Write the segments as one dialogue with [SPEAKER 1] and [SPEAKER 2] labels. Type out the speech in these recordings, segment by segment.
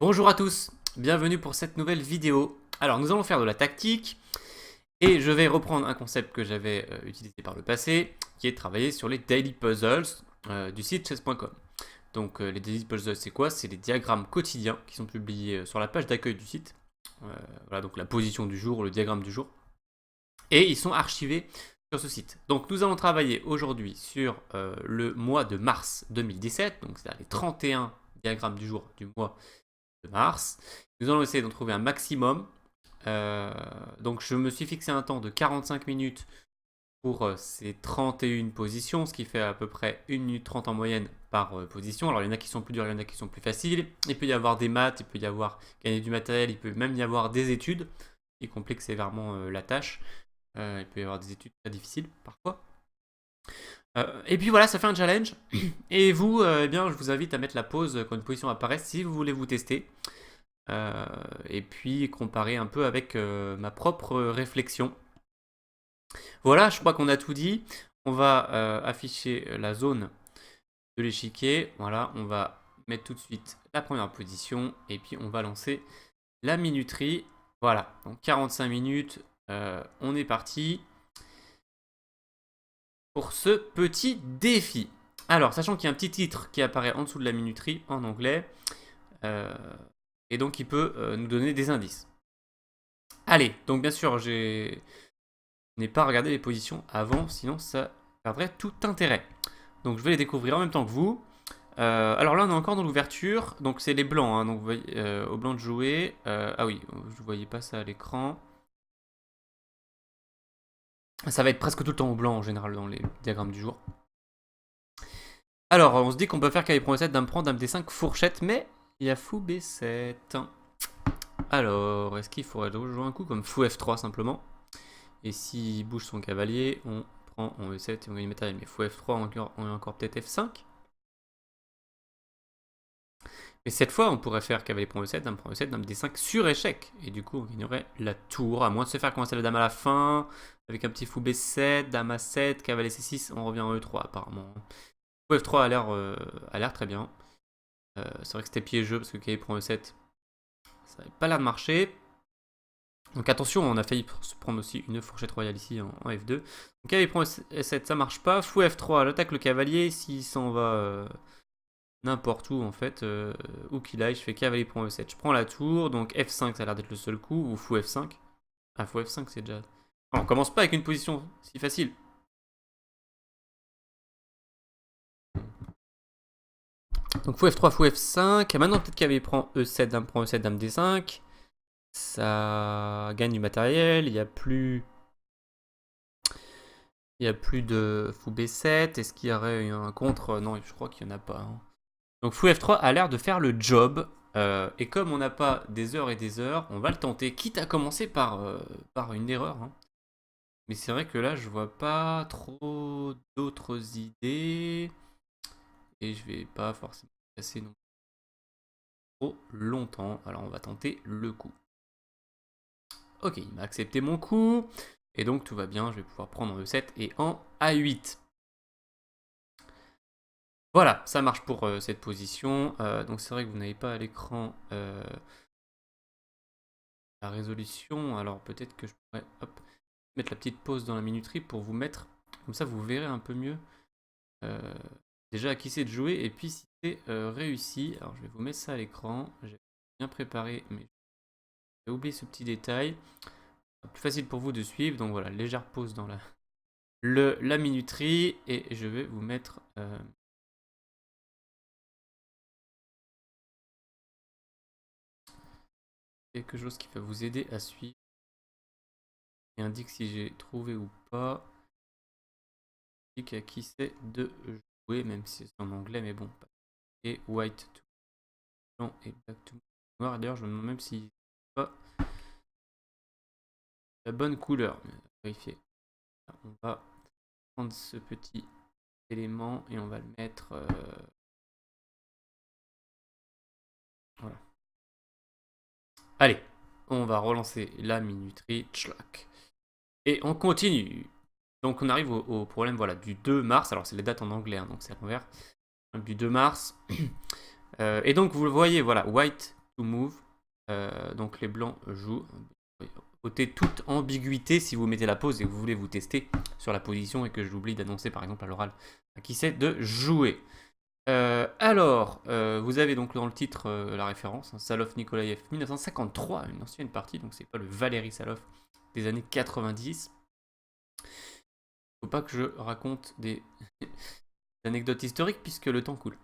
[SPEAKER 1] Bonjour à tous, bienvenue pour cette nouvelle vidéo. Alors nous allons faire de la tactique et je vais reprendre un concept que j'avais utilisé par le passé, qui est de travailler sur les daily puzzles du site chess.com. Donc les daily puzzles c'est quoi? C'est les diagrammes quotidiens qui sont publiés sur la page d'accueil du site. Voilà donc la position du jour, le diagramme du jour. Et ils sont archivés sur ce site. Donc nous allons travailler aujourd'hui sur le mois de mars 2017, donc c'est les 31 diagrammes du jour du mois de mars. Nous allons essayer d'en trouver un maximum. Donc je me suis fixé un temps de 45 minutes pour ces 31 positions, ce qui fait à peu près 1 minute 30 en moyenne par position. Alors il y en a qui sont plus durs, il y en a qui sont plus faciles. Il peut y avoir des maths, il peut y avoir gagner du matériel, il peut même y avoir des études, qui compliquent sévèrement la tâche. Il peut y avoir des études très difficiles parfois. Et puis voilà, ça fait un challenge. Et vous, eh bien, je vous invite à mettre la pause quand une position apparaît si vous voulez vous tester. Et puis comparer un peu avec ma propre réflexion. Voilà, je crois qu'on a tout dit. On va afficher la zone de l'échiquier. Voilà, on va mettre tout de suite la première position. Et puis on va lancer la minuterie. Voilà, donc 45 minutes. On est parti pour ce petit défi. Alors, sachant qu'il y a un petit titre qui apparaît en dessous de la minuterie en anglais, et donc il peut nous donner des indices. Allez, donc bien sûr, je n'ai pas regardé les positions avant, sinon ça perdrait tout intérêt. Donc je vais les découvrir en même temps que vous. Alors là, on est encore dans l'ouverture, donc c'est les blancs, hein, donc vous voyez, au blanc de jouer. Ah oui, je ne voyais pas ça à l'écran. Ça va être presque tout le temps au blanc en général dans les diagrammes du jour. Alors, on se dit qu'on peut faire KV Pro 7, Dame prend, Dame D5, fourchette, mais il y a Fou B7. Alors, est-ce qu'il faudrait jouer un coup comme Fou F3 simplement? Et s'il bouge son cavalier, on prend en E7 et on gagne le matériel. Mais Fou F3, on a encore peut-être F5. Mais cette fois, on pourrait faire cavalier prend E7, Dame prend E7, Dame D5 sur échec. Et du coup, on gagnerait la tour, à moins de se faire commencer la Dame à la fin. Avec un petit Fou B7, Dame A7, cavalier C6, on revient en E3 apparemment. Fou F3 a l'air très bien. C'est vrai que c'était piégeux parce que cavalier prend E7, ça n'avait pas l'air de marcher. Donc attention, on a failli se prendre aussi une fourchette royale ici en F2. Donc cavalier prend E7, ça marche pas. Fou F3, j'attaque le cavalier. S'il s'en va n'importe où en fait, où qu'il aille, je fais cavalier prend E7. Je prends la tour, donc F5 ça a l'air d'être le seul coup, ou Fou F5. Ah, Fou F5 c'est déjà... Non, on commence pas avec une position si facile. Donc Fou F3, Fou F5. Maintenant peut-être cavalier prend E7, Dame prend E7, Dame D5. Ça gagne du matériel, il n'y a plus... Il n'y a plus de Fou B7. Est-ce qu'il y aurait un contre? Non, je crois qu'il n'y en a pas. Hein. Donc Fou F3 a l'air de faire le job. Et comme on n'a pas des heures et des heures, on va le tenter. Quitte à commencer par une erreur. Hein. Mais c'est vrai que là, je vois pas trop d'autres idées. Et je vais pas forcément passer non trop longtemps. Alors on va tenter le coup. Ok, il m'a accepté mon coup. Et donc tout va bien, je vais pouvoir prendre en E7 et en A8. Voilà, ça marche pour cette position. Donc c'est vrai que vous n'avez pas à l'écran la résolution. Alors peut-être que je pourrais mettre la petite pause dans la minuterie pour vous mettre. Comme ça vous verrez un peu mieux déjà à qui c'est de jouer et puis si c'est réussi. Alors je vais vous mettre ça à l'écran. J'ai bien préparé, mais j'ai oublié ce petit détail. Plus facile pour vous de suivre. Donc voilà, légère pause dans la minuterie. Et je vais vous mettre... quelque chose qui va vous aider à suivre et indique si j'ai trouvé ou pas. Indique à qui c'est de jouer, même si c'est en anglais, mais bon. Et white to blanc et black to noir. D'ailleurs, je me demande même si c'est pas la bonne couleur. Mais on va vérifier. On va prendre ce petit élément et on va le mettre. Voilà. Allez, on va relancer la minuterie. Tchlac. Et on continue. Donc on arrive au problème voilà, du 2 mars. Alors c'est les dates en anglais, hein, donc c'est à l'envers. Du 2 mars. Et donc vous le voyez, voilà, white to move. Donc les blancs jouent. Ôtez toute ambiguïté si vous mettez la pause et que vous voulez vous tester sur la position et que je l'oublie d'annoncer par exemple à l'oral à qui c'est de jouer. Vous avez donc dans le titre la référence, hein, Salov Nikolaev 1953, une ancienne partie, donc c'est pas le Valéry Salov des années 90. Faut pas que je raconte des anecdotes historiques puisque le temps coule.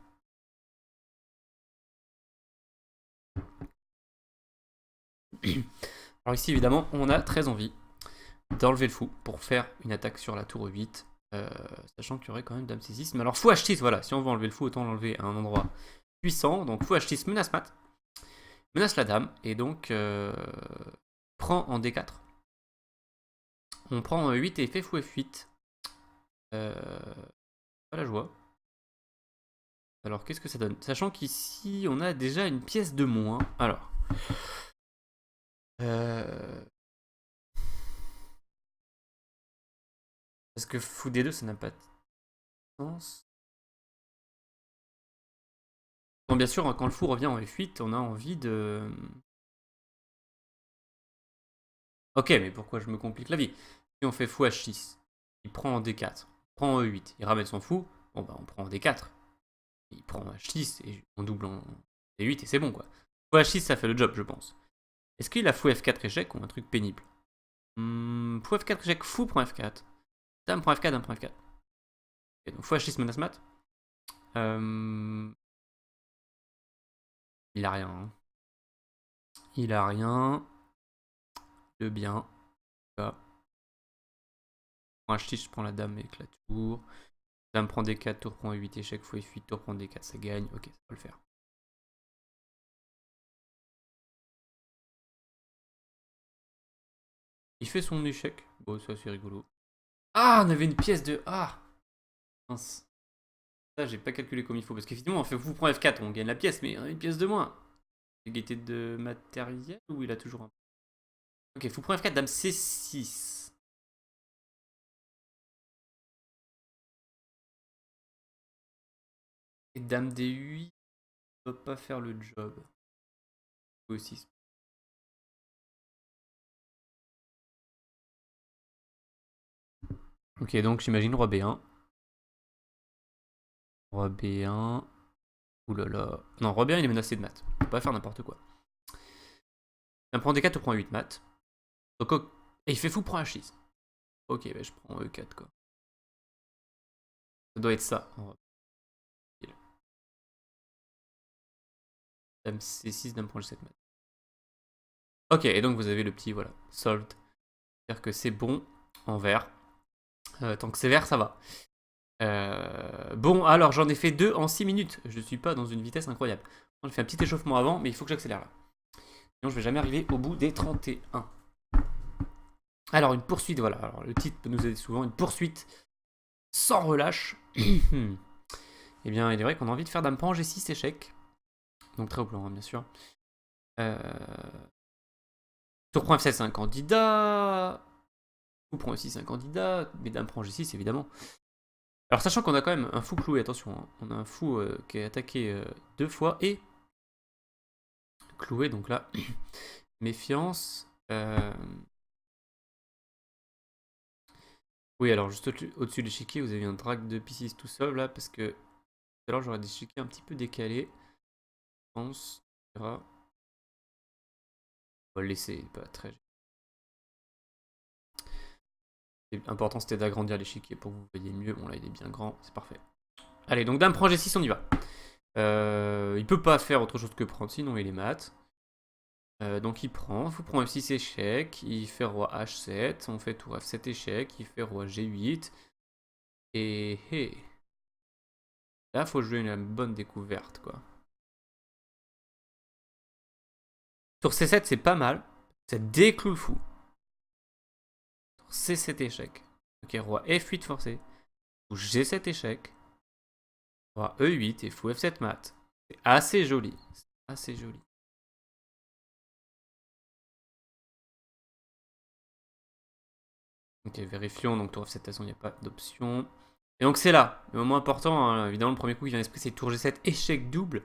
[SPEAKER 1] Alors ici évidemment on a très envie d'enlever le fou pour faire une attaque sur la tour 8, sachant qu'il y aurait quand même dame C6. Mais alors fou H6, voilà, si on veut enlever le fou autant l'enlever à un endroit puissant. Donc fou H6 menace mat, menace la dame et donc prend en D4. On prend en 8 et fait fou F8. Pas la joie. Alors qu'est-ce que ça donne? Sachant qu'ici on a déjà une pièce de moins. Alors. Parce que fou D2 ça n'a pas de sens. Bon, bien sûr, quand le fou revient en F8, on a envie de... Ok, mais pourquoi je me complique la vie? Si on fait fou H6, il prend en D4, il prend en E8, il ramène son fou, bon bah on prend en D4. Il prend en H6 et on double en D8 et c'est bon quoi. Fou H6 ça fait le job je pense. Est-ce qu'il a fou F4 échec ou un truc pénible? Fou F4 échec, fou prend F4. Dame prend F4, dame prend F4. Et donc fou H6 menace mat. Il a rien. Hein. Il a rien. De bien. Là. H6, je prends la dame avec la tour. Dame prend D4, tour prend 8, échec, fou F8, tour prend D4, ça gagne. Ok, ça va le faire. Il fait son échec. Bon, ça c'est rigolo. Ah, on avait une pièce de... Ah mince. Ça, j'ai pas calculé comme il faut. Parce qu'effectivement, on fait fou prend F4, on gagne la pièce, mais on a une pièce de moins. Égalité de matériel ou il a toujours un... Ok, fou prend F4, dame C6. Et dame D8 ne va pas faire le job. Aussi. Ok, donc j'imagine roi B1. Roi B1. Oulala. Non, roi B1 il est menacé de mat. Faut pas faire n'importe quoi. Il prend D4 ou prend 8 mat. Donc, et il fait fou prend H6. Ok, bah je prends E4 quoi. Ça doit être ça. Dame C6, dame prend G7 mat. Ok, et donc vous avez le petit, voilà, solved. C'est-à-dire que c'est bon en vert. Tant que c'est vert, ça va. Bon, alors j'en ai fait 2 en 6 minutes. Je suis pas dans une vitesse incroyable. J'ai fait un petit échauffement avant, mais il faut que j'accélère là. Sinon, je vais jamais arriver au bout des 31. Alors, une poursuite, voilà. Alors, le titre peut nous aider souvent. Une poursuite sans relâche. Eh bien, il est vrai qu'on a envie de faire dame prend G6 échec. Donc, très au plan, hein, bien sûr. Tour prend F7, c'est un candidat. Fou prend E6, c'est un candidat. Mais dame prend G6, évidemment. Alors, sachant qu'on a quand même un fou cloué, attention. Hein, on a un fou qui est attaqué 2 fois et cloué, donc là, méfiance. Oui, alors juste au-dessus de l'échiquier, vous avez un drag de P6 tout seul là, parce que tout à l'heure j'aurais des échiquiers un petit peu décalés. Je pense. On va le laisser, pas très. L'important c'était d'agrandir l'échiquier pour que vous voyez mieux. Bon là il est bien grand, c'est parfait. Allez, donc dame prend G6, on y va. Il peut pas faire autre chose que prendre, sinon il est mat. Donc il prend, vous prend F6 échec, il fait roi H7, on fait tour F7 échec, il fait roi G8. Et là faut jouer une bonne découverte quoi. Tour C7 c'est pas mal, ça décloue le fou. Tour C7 échec. Ok, roi F8 forcé. Ou G7 échec. Roi E8 et fou F7 mat. C'est assez joli. Assez joli. Ok, vérifions. Donc tour F7, de toute façon, il n'y a pas d'option. Et donc c'est là, le moment important. Hein, évidemment, le premier coup qui vient à l'esprit, c'est tour G7 échec double.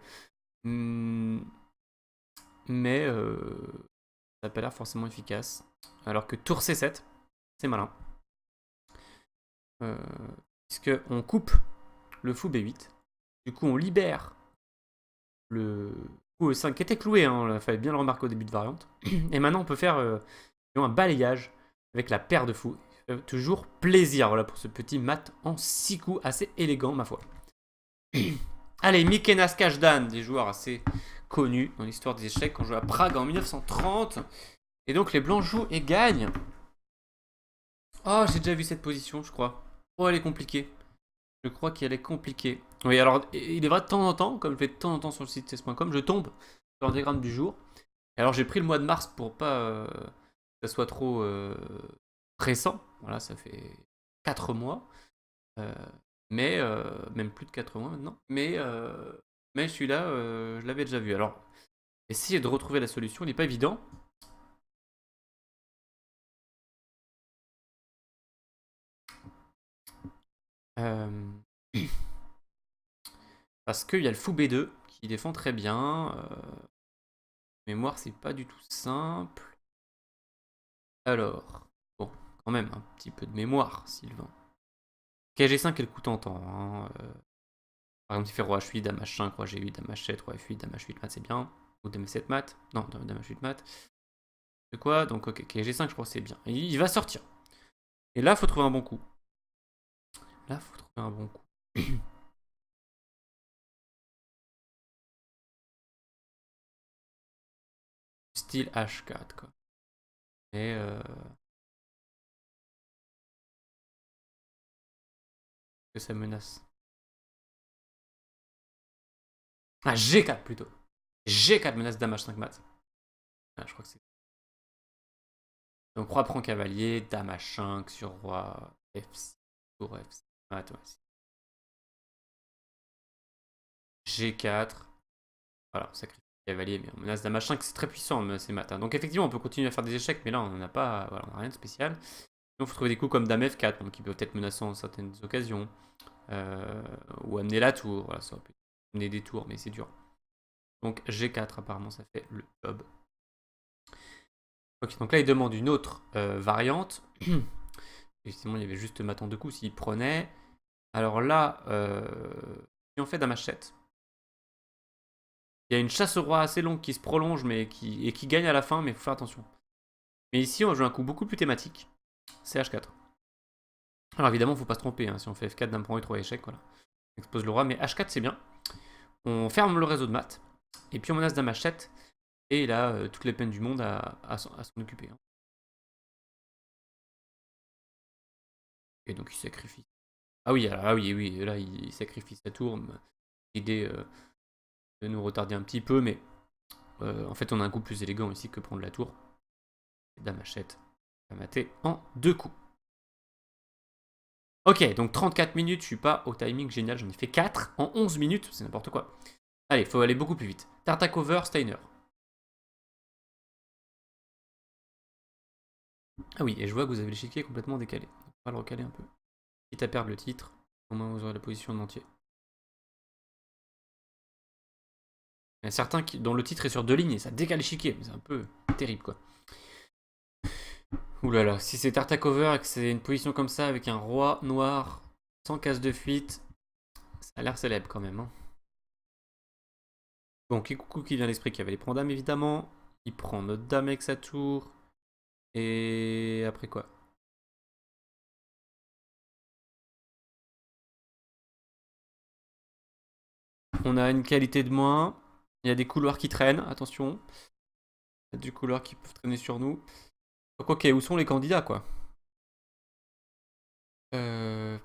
[SPEAKER 1] mais ça n'a pas l'air forcément efficace. Alors que tour C7, c'est malin. Puisque on coupe le fou B8. Du coup, on libère le fou E5 qui était cloué, hein, il fallait bien le remarquer au début de variante. Et maintenant, on peut faire un balayage avec la paire de fous. Toujours plaisir, voilà, pour ce petit mat en 6 coups, assez élégant, ma foi. Allez, Mikenas Kajdan, des joueurs assez connus dans l'histoire des échecs, on joue à Prague en 1930. Et donc, les blancs jouent et gagnent. Oh, j'ai déjà vu cette position, je crois. Oh, elle est compliquée. Je crois qu'elle est compliquée. Oui, alors, il est vrai de temps en temps, comme je fais de temps en temps sur le site test.com, je tombe sur le diagramme du jour. Et alors, j'ai pris le mois de mars pour pas que ça soit trop pressant. Voilà, ça fait 4 mois. Mais, même plus de 4 mois maintenant. Mais celui-là, je l'avais déjà vu. Alors, essayer de retrouver la solution, il n'est pas évident. Parce qu'il y a le fou B2 qui défend très bien. Mémoire, c'est pas du tout simple. Alors, bon, quand même, un petit peu de mémoire, Sylvain. KG5 est le coup tentant. Hein. Par exemple, il fait roi H8, dame H5, roi G8, dame H7, roi F8, dame H8 mat, c'est bien. Ou dame F7 mat. Non, dame H8 mat. C'est quoi? Donc, ok, KG5, je crois que c'est bien. Et il va sortir. Et là, il faut trouver un bon coup. Là, il faut trouver un bon coup. Style H4, quoi. Et que ça menace. Ah, G4 plutôt. G4 menace dame H5 mat. Ah, je crois que c'est. Donc roi prend cavalier, dame H5 sur roi F6, tour F6. Ah, toi aussi. G4. Voilà, on sacrifie cavalier, mais on menace dame H5, c'est très puissant, mais c'est mat. Donc effectivement, on peut continuer à faire des échecs, mais là, on n'en a pas, voilà, on n'a rien de spécial. Donc il faut trouver des coups comme dame F4, donc, qui peuvent être menaçants en certaines occasions. Ou amener la tour, voilà, ça peut amener des tours, mais c'est dur. Donc G4, apparemment, ça fait le job. Ok, donc là, il demande une autre variante. Effectivement, il y avait juste mat en 2 coups s'il prenait. Alors là, si on fait dame H7, il y a une chasse au roi assez longue qui se prolonge mais qui gagne à la fin, mais il faut faire attention. Mais ici, on joue un coup beaucoup plus thématique. C'est H4. Alors évidemment, il ne faut pas se tromper. Hein. Si on fait F4, dame prend E3 échec, voilà. On expose le roi, mais H4, c'est bien. On ferme le réseau de maths. Et puis on menace dame H7. Et il a toutes les peines du monde à s'en occuper. Hein. Et donc il sacrifie. Ah oui, là il sacrifie sa tour. L'idée de nous retarder un petit peu, mais en fait on a un coup plus élégant ici que prendre la tour. Dame H7 va mater en 2 coups. Ok, donc 34 minutes, je suis pas au timing génial, j'en ai fait 4 en 11 minutes, c'est n'importe quoi. Allez, faut aller beaucoup plus vite. Tartak over, Steiner. Ah oui, et je vois que vous avez l'échiquier complètement décalé. On va le recaler un peu. Quitte à perdre le titre, au moins vous aurez la position en entier. Il y en a certains dont le titre est sur 2 lignes et ça décale l'échiquier, mais c'est un peu terrible quoi. Ouh là là, si c'est Tartak over et que c'est une position comme ça avec un roi noir sans case de fuite, ça a l'air célèbre quand même. Hein. Bon, coucou qui vient à l'esprit, Cavalier prend dame évidemment. Il prend notre dame avec sa tour. Et après quoi? On a une qualité de moins. Il y a des couloirs qui traînent, attention. Il y a des couloirs qui peuvent traîner sur nous. Donc ok, où sont les candidats quoi? Euh...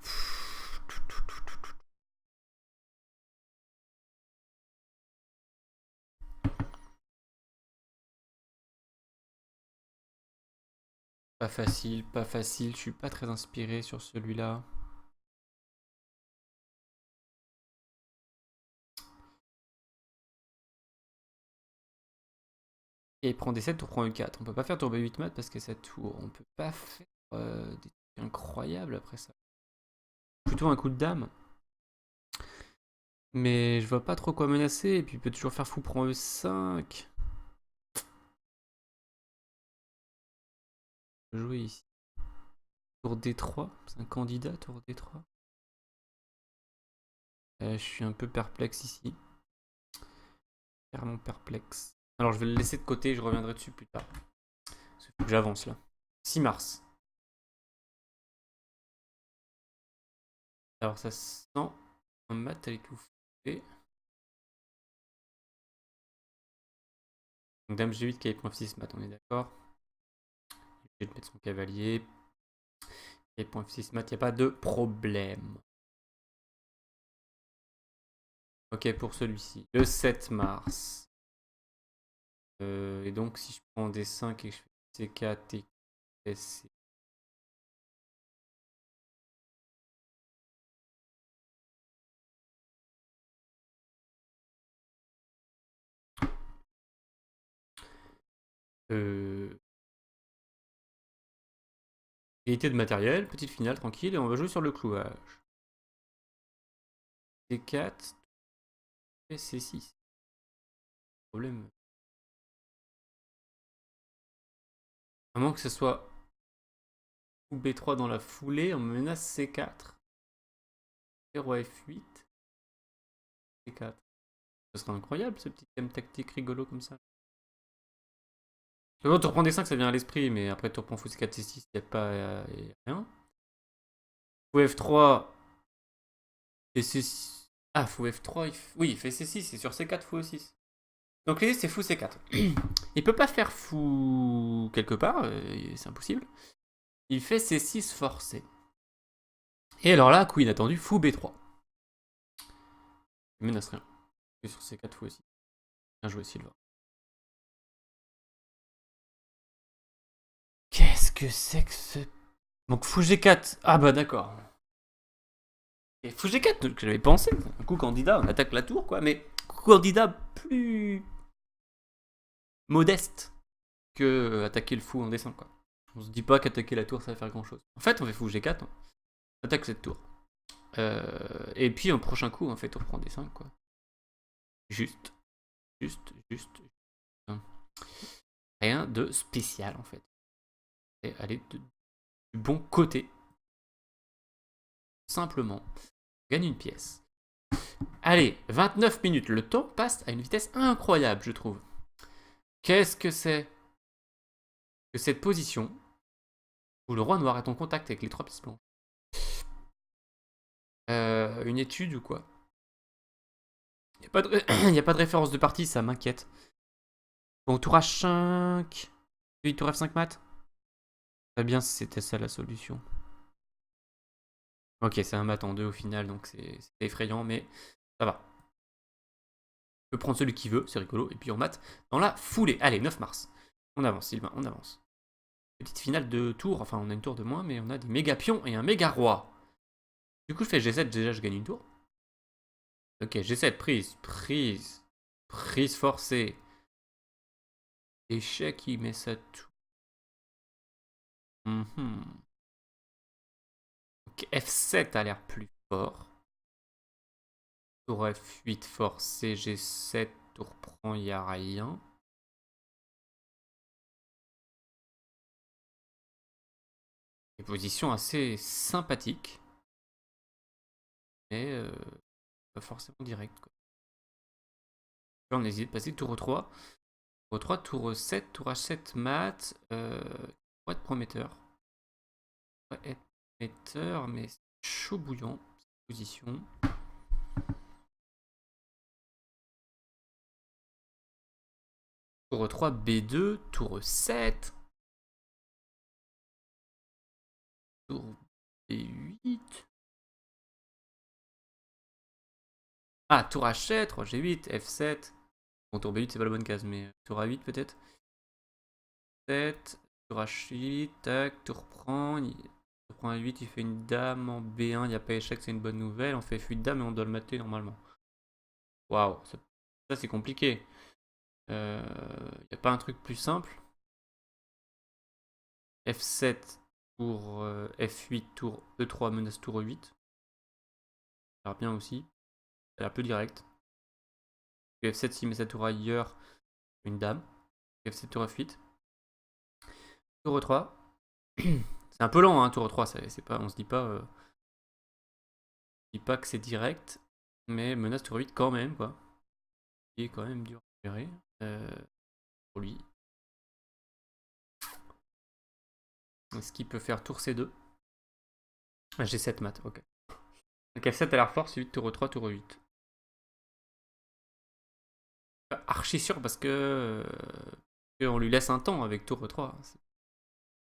[SPEAKER 1] Pas facile, pas facile. Je suis pas très inspiré sur celui-là. Et il prend des 7 tour prend E4. On peut pas faire tour B8 mat parce que ça tour. On peut pas faire des trucs incroyables après ça. Plutôt un coup de dame. Mais je vois pas trop quoi menacer. Et puis il peut toujours faire fou prend E5. Jouer ici. Tour D3, c'est un candidat, tour D3. Je suis un peu perplexe ici. Clairement perplexe. Alors je vais le laisser de côté, je reviendrai dessus plus tard. Parce qu'il faut que j'avance là. 6 mars. Alors ça sent un mat à l'étouffer. Donc dame G8, K.F6 mat, on est d'accord. Je vais mettre son cavalier. K.F6 mat, il n'y a pas de problème. Ok, pour celui-ci. Le 7 mars. Et donc, si je prends D5 et que je fais C4 et S, égalité de matériel, petite finale tranquille, et on va jouer sur le clouage. C4 et C6. Problème. À moins que ce soit ou B3 dans la foulée, on me menace C4. Roi F8. C4. Ce serait incroyable ce petit thème tactique rigolo comme ça. Tu reprends D5, ça vient à l'esprit, mais après tu reprends fou C4, C6, il n'y a pas rien. Fou F3 et C6. Ah, fou F3, oui, il fait C6, et sur C4, fou E6. Donc l'idée c'est fou C4. Il peut pas faire fou quelque part, c'est impossible. Il fait C6 forcé. Et alors là, coup inattendu, fou B3. Il menace rien. Et sur C4, fou E6. Bien joué Silva. Qu'est-ce que c'est que ce... Donc fou G4. Ah bah d'accord. Et fou G4, que j'avais pensé. Un coup candidat, on attaque la tour quoi, mais coup candidat plus modeste que attaquer le fou en dessin quoi. On se dit pas qu'attaquer la tour ça va faire grand chose. En fait on fait fou G4, on attaque cette tour. Et puis un prochain coup en fait on reprend D5 quoi. Juste. Rien de spécial en fait. Et aller du bon côté. Simplement. Gagne une pièce. Allez, 29 minutes. Le temps passe à une vitesse incroyable, je trouve. Qu'est-ce que c'est que cette position où le roi noir est en contact avec les 3 pièces blanches? Une étude ou quoi? Il n'y a pas de référence de partie, ça m'inquiète. Bon, tour H5. Oui, tour F5 mat. Très bien si c'était ça la solution. Ok, c'est un mat en 2 au final, donc c'est effrayant, mais ça va. On peut prendre celui qui veut, c'est rigolo, et puis on mate dans la foulée. Allez, 9 mars. On avance, Sylvain, on avance. Petite finale de tour, enfin on a une tour de moins, mais on a des méga pions et un méga roi. Du coup, je fais G7, déjà je gagne une tour. Ok, G7, prise forcée. Échec, il met ça tout. Ok, F7 a l'air plus fort. Tour F8 forcé, G7, tour prend, il n'y a rien. Des positions assez sympathiques. Mais pas forcément direct. Quoi. Là, on hésite de passer tour 3. Tour 3, tour 7, tour H7 mat. Pourrait être prometteur. Pourrait être prometteur, mais c'est chaud bouillant. Cette position. Tour 3, B2, tour 7. Tour B8. Ah, tour H7, roi G8, F7. Bon, tour B8, c'est pas la bonne case, mais tour A8 peut-être. 7, tour H8, tac, tour prend. Tour prend A8, il fait une dame en B1, il n'y a pas échec, c'est une bonne nouvelle. On fait fuite dame et on doit le mater normalement. Waouh, ça c'est compliqué. Il n'y a pas un truc plus simple. F7 pour F8, tour E3, menace tour E8. Ça a l'air bien aussi. Ça a l'air peu direct. F7, s'il met sa tour ailleurs, une dame. F7 tour F8. Tour E3. C'est un peu lent, hein, tour 3, c'est pas, on se dit pas que c'est direct, mais menace tour 8 quand même, quoi. Il est quand même dur à gérer pour lui. Est-ce qu'il peut faire tour C2? Ah, j'ai 7 mat, ok. Donc F7 a l'air fort, suivi de tour 3, tour 8. Archi sûr parce que on lui laisse un temps avec tour 3.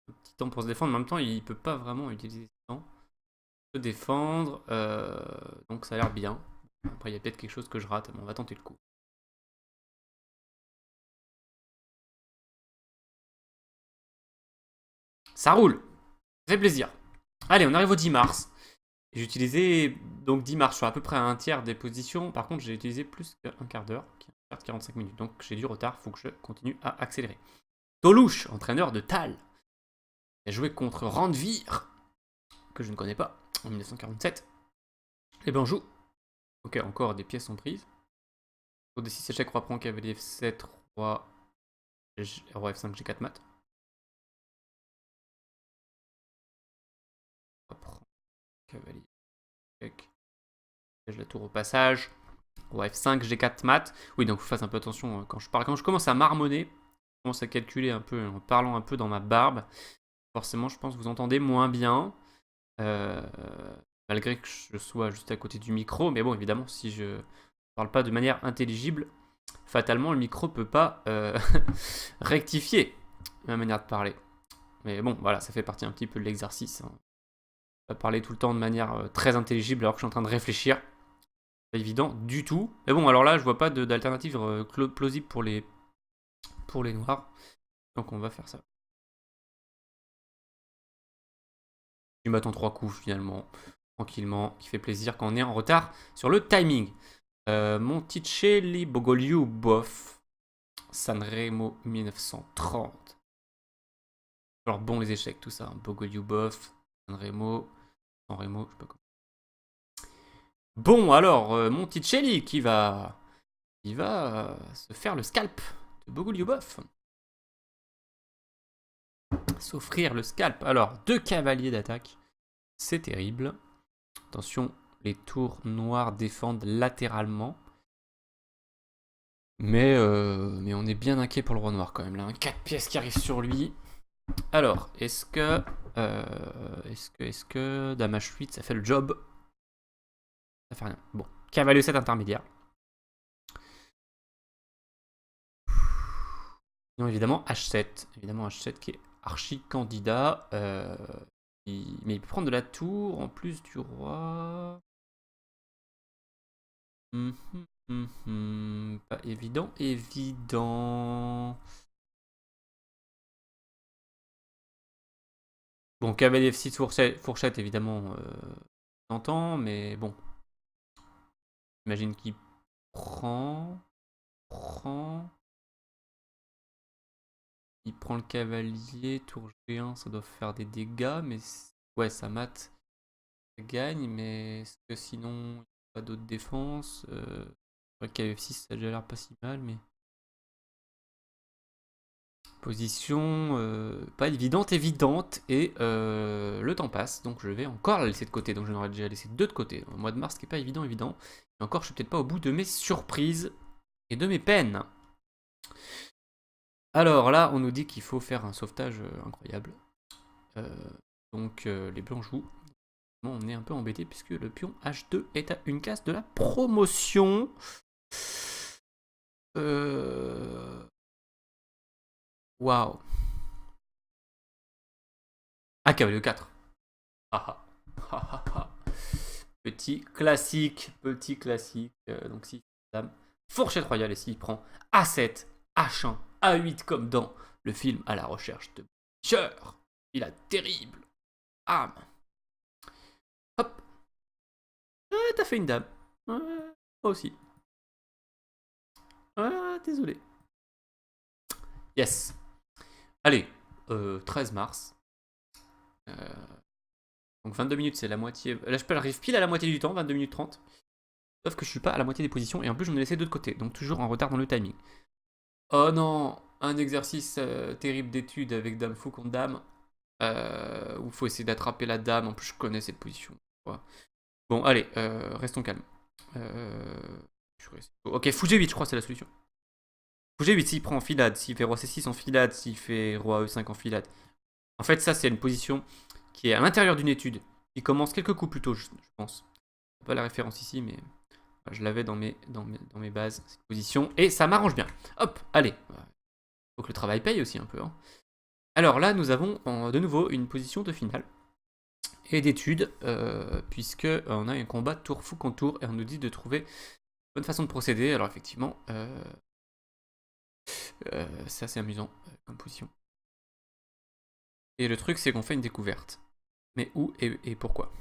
[SPEAKER 1] Un petit temps pour se défendre, en même temps il peut pas vraiment utiliser ce temps. Il peut défendre, donc ça a l'air bien. Après il y a peut-être quelque chose que je rate, mais on va tenter le coup. Ça roule, ça fait plaisir. Allez, on arrive au 10 mars. J'ai utilisé donc 10 mars, je suis à peu près à un tiers des positions. Par contre, j'ai utilisé plus qu'un quart d'heure, 45 minutes. Donc j'ai du retard, faut que je continue à accélérer. Tolush, entraîneur de Tal, a joué contre Randvir, que je ne connais pas, en 1947. Et ben on joue. Ok, encore des pièces sont prises. Au D6 échec, roi prend, cavalier F7, roi F5, G4 mat. Roi prend, cavalier échec. La tour au passage. Roi F5, G4 mat. Oui, donc faut faire un peu attention quand je parle. Quand je commence à marmonner, je commence à calculer un peu en parlant un peu dans ma barbe. Forcément, je pense que vous entendez moins bien. Malgré que je sois juste à côté du micro. Mais bon, évidemment, si je parle pas de manière intelligible, fatalement, le micro peut pas rectifier ma manière de parler. Mais bon, voilà, ça fait partie un petit peu de l'exercice. Hein. Pas parler tout le temps de manière très intelligible alors que je suis en train de réfléchir. Pas évident du tout. Mais bon, alors là, je vois pas d'alternative plausible pour les noirs. Donc on va faire ça. Je m'attends 3 coups finalement, tranquillement, qui fait plaisir quand on est en retard sur le timing. Monticelli, Bogolyubov, Sanremo 1930. Alors bon les échecs, tout ça. Hein. Bogolyubov, Sanremo, Sanremo, je sais pas comment. Bon alors, Monticelli qui va se faire le scalp de Bogolyubov. S'offrir le scalp. Alors, 2 cavaliers d'attaque. C'est terrible. Attention, les tours noirs défendent latéralement. Mais on est bien inquiet pour le roi noir quand même. Là, 4 pièces qui arrivent sur lui. Alors, est-ce que Dame H8, ça fait le job? Ça fait rien. Bon, cavalier 7 intermédiaire. Non, évidemment, H7. Évidemment, H7 qui est archi candidat. Mais il peut prendre de la tour en plus du roi. Pas évident, Bon, cavalier F6 fourchette évidemment, t'entends, mais bon. J'imagine qu'il prend. Il prend le cavalier, tour G1, ça doit faire des dégâts, mais ouais, ça mate. Ça gagne, mais est-ce que sinon, il n'y a pas d'autres défenses le KF6, ça a déjà l'air pas si mal, mais... Position pas évidente, et le temps passe, donc je vais encore la laisser de côté, donc je n'aurais déjà laissé 2 de côté. Dans le mois de mars, qui n'est pas évident, et encore, je suis peut-être pas au bout de mes surprises et de mes peines. Alors là, on nous dit qu'il faut faire un sauvetage incroyable. Donc les blancs jouent. On est un peu embêté puisque le pion H2 est à une case de la promotion. Waouh. Ah, cavalier 4. Petit classique. Donc si dame, fourchette royale, et s'il prend A7, H1, A8 comme dans le film À la recherche de Butcher. Il a terrible âme. Hop. T'as fait une dame. Moi aussi. Désolé. Yes. Allez, 13 mars. Donc 22 minutes, c'est la moitié. Là, j'arrive pile à la moitié du temps, 22 minutes 30. Sauf que je suis pas à la moitié des positions, et en plus, j'en ai laissé 2 de côté. Donc toujours en retard dans le timing. Oh non, un exercice terrible d'étude avec dame fou contre dame. Où il faut essayer d'attraper la dame. En plus, je connais cette position. Voilà. Bon, allez, restons calmes. Ok, fou G8, je crois, c'est la solution. Fou G8, s'il prend en filade, s'il fait roi C6 en filade, s'il fait roi E5 en filade. En fait, ça, c'est une position qui est à l'intérieur d'une étude, qui commence quelques coups plus tôt, je pense. Pas la référence ici, mais je l'avais dans mes bases, cette position, et ça m'arrange bien. Hop, allez. Faut que le travail paye aussi un peu. Hein. Alors là, nous avons de nouveau une position de finale et d'étude, puisque on a un combat tour fou contre tour, et on nous dit de trouver une bonne façon de procéder. Alors effectivement, c'est assez amusant comme position. Et le truc, c'est qu'on fait une découverte. Mais où et pourquoi?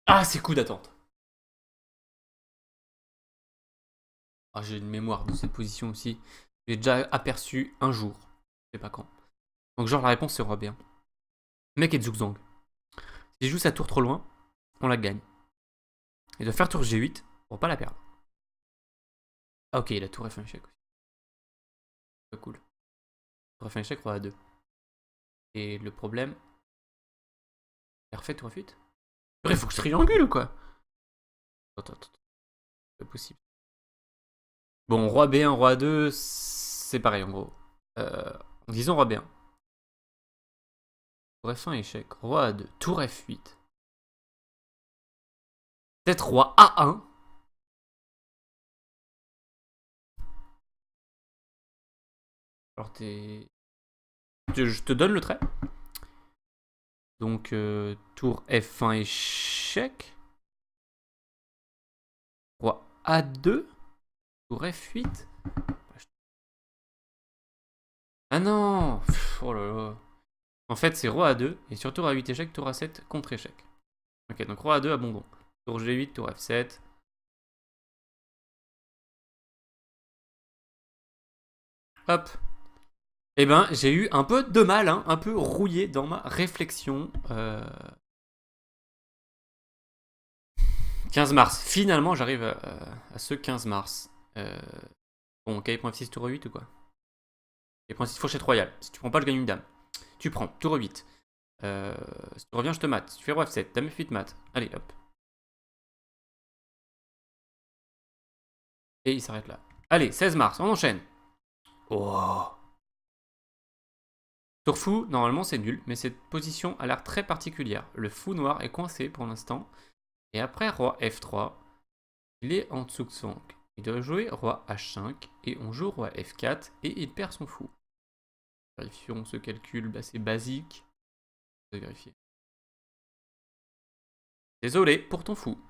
[SPEAKER 1] Ah, c'est coup d'attente. Ah, j'ai une mémoire de cette position aussi. J'ai déjà aperçu un jour. Je sais pas quand. Donc genre la réponse c'est roi B1. Le mec est Zugzwang. S'il joue sa tour trop loin, on la gagne. Il doit faire tour G8 pour pas la perdre. Ah ok, la tour F1 échec aussi. Pas cool. Tour F1 échec, roi A2. Et le problème... Il refait tour F8. Il faut que je triangule ou quoi? Attends. C'est pas possible. Bon, roi B1, roi A2, c'est pareil en gros. Disons roi B1. Tour F1 échec, roi A2, tour F8. Peut-être roi A1. Alors je te donne le trait. Donc tour F1 échec. Roi A2. Tour F8. Ah non. Oh là là. En fait c'est roi A2. Et sur tour A8 échec, tour A7 contre échec. Ok, donc roi A2 abandon. Tour G8, tour F7. Hop. Eh ben, j'ai eu un peu de mal, hein, un peu rouillé dans ma réflexion. 15 mars. Finalement, j'arrive à ce 15 mars. Bon, K.F6 tour 8 ou quoi? K.6 fourchette royale. Si tu prends pas, je gagne une dame. Tu prends, tour 8. Si tu reviens, je te mate. Si tu fais roi F7, dame F8 mate. Allez, hop. Et il s'arrête là. Allez, 16 mars, on enchaîne. Oh. Tour fou, normalement c'est nul, mais cette position a l'air très particulière. Le fou noir est coincé pour l'instant. Et après roi F3, il est en Zugzwang. Il doit jouer roi H5 et on joue roi F4 et il perd son fou. Vérifions ce calcul, bah, c'est basique. Je vais vérifier. Désolé pour ton fou.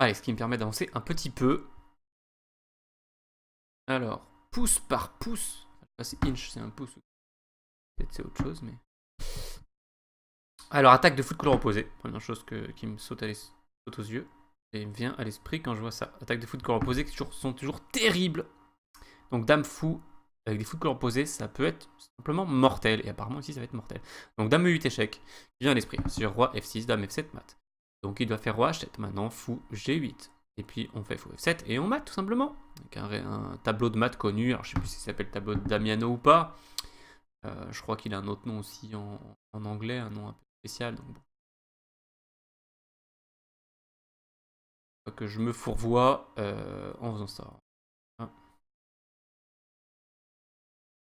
[SPEAKER 1] Allez, ce qui me permet d'avancer un petit peu. Alors, pouce par pouce. C'est inch, c'est un pouce. Peut-être c'est autre chose, mais... Alors, attaque de fou de couleur opposée. Première chose qui me saute aux yeux. Et me vient à l'esprit quand je vois ça. Attaque de fou de couleur opposée qui sont toujours terribles. Donc, dame fou avec des fous de couleur opposée, ça peut être simplement mortel. Et apparemment ici, ça va être mortel. Donc, dame E8 échec qui vient à l'esprit. Sur roi F6, dame F7 mat. Donc, il doit faire roi H7. Maintenant, fou G8. Et puis, on fait fou F7 et on mate tout simplement. Avec un tableau de maths connu. Alors, je sais plus si ça s'appelle tableau de Damiano ou pas. Je crois qu'il a un autre nom aussi en anglais, un nom un peu spécial. Donc bon. Que je me fourvoie en faisant ça. Hein.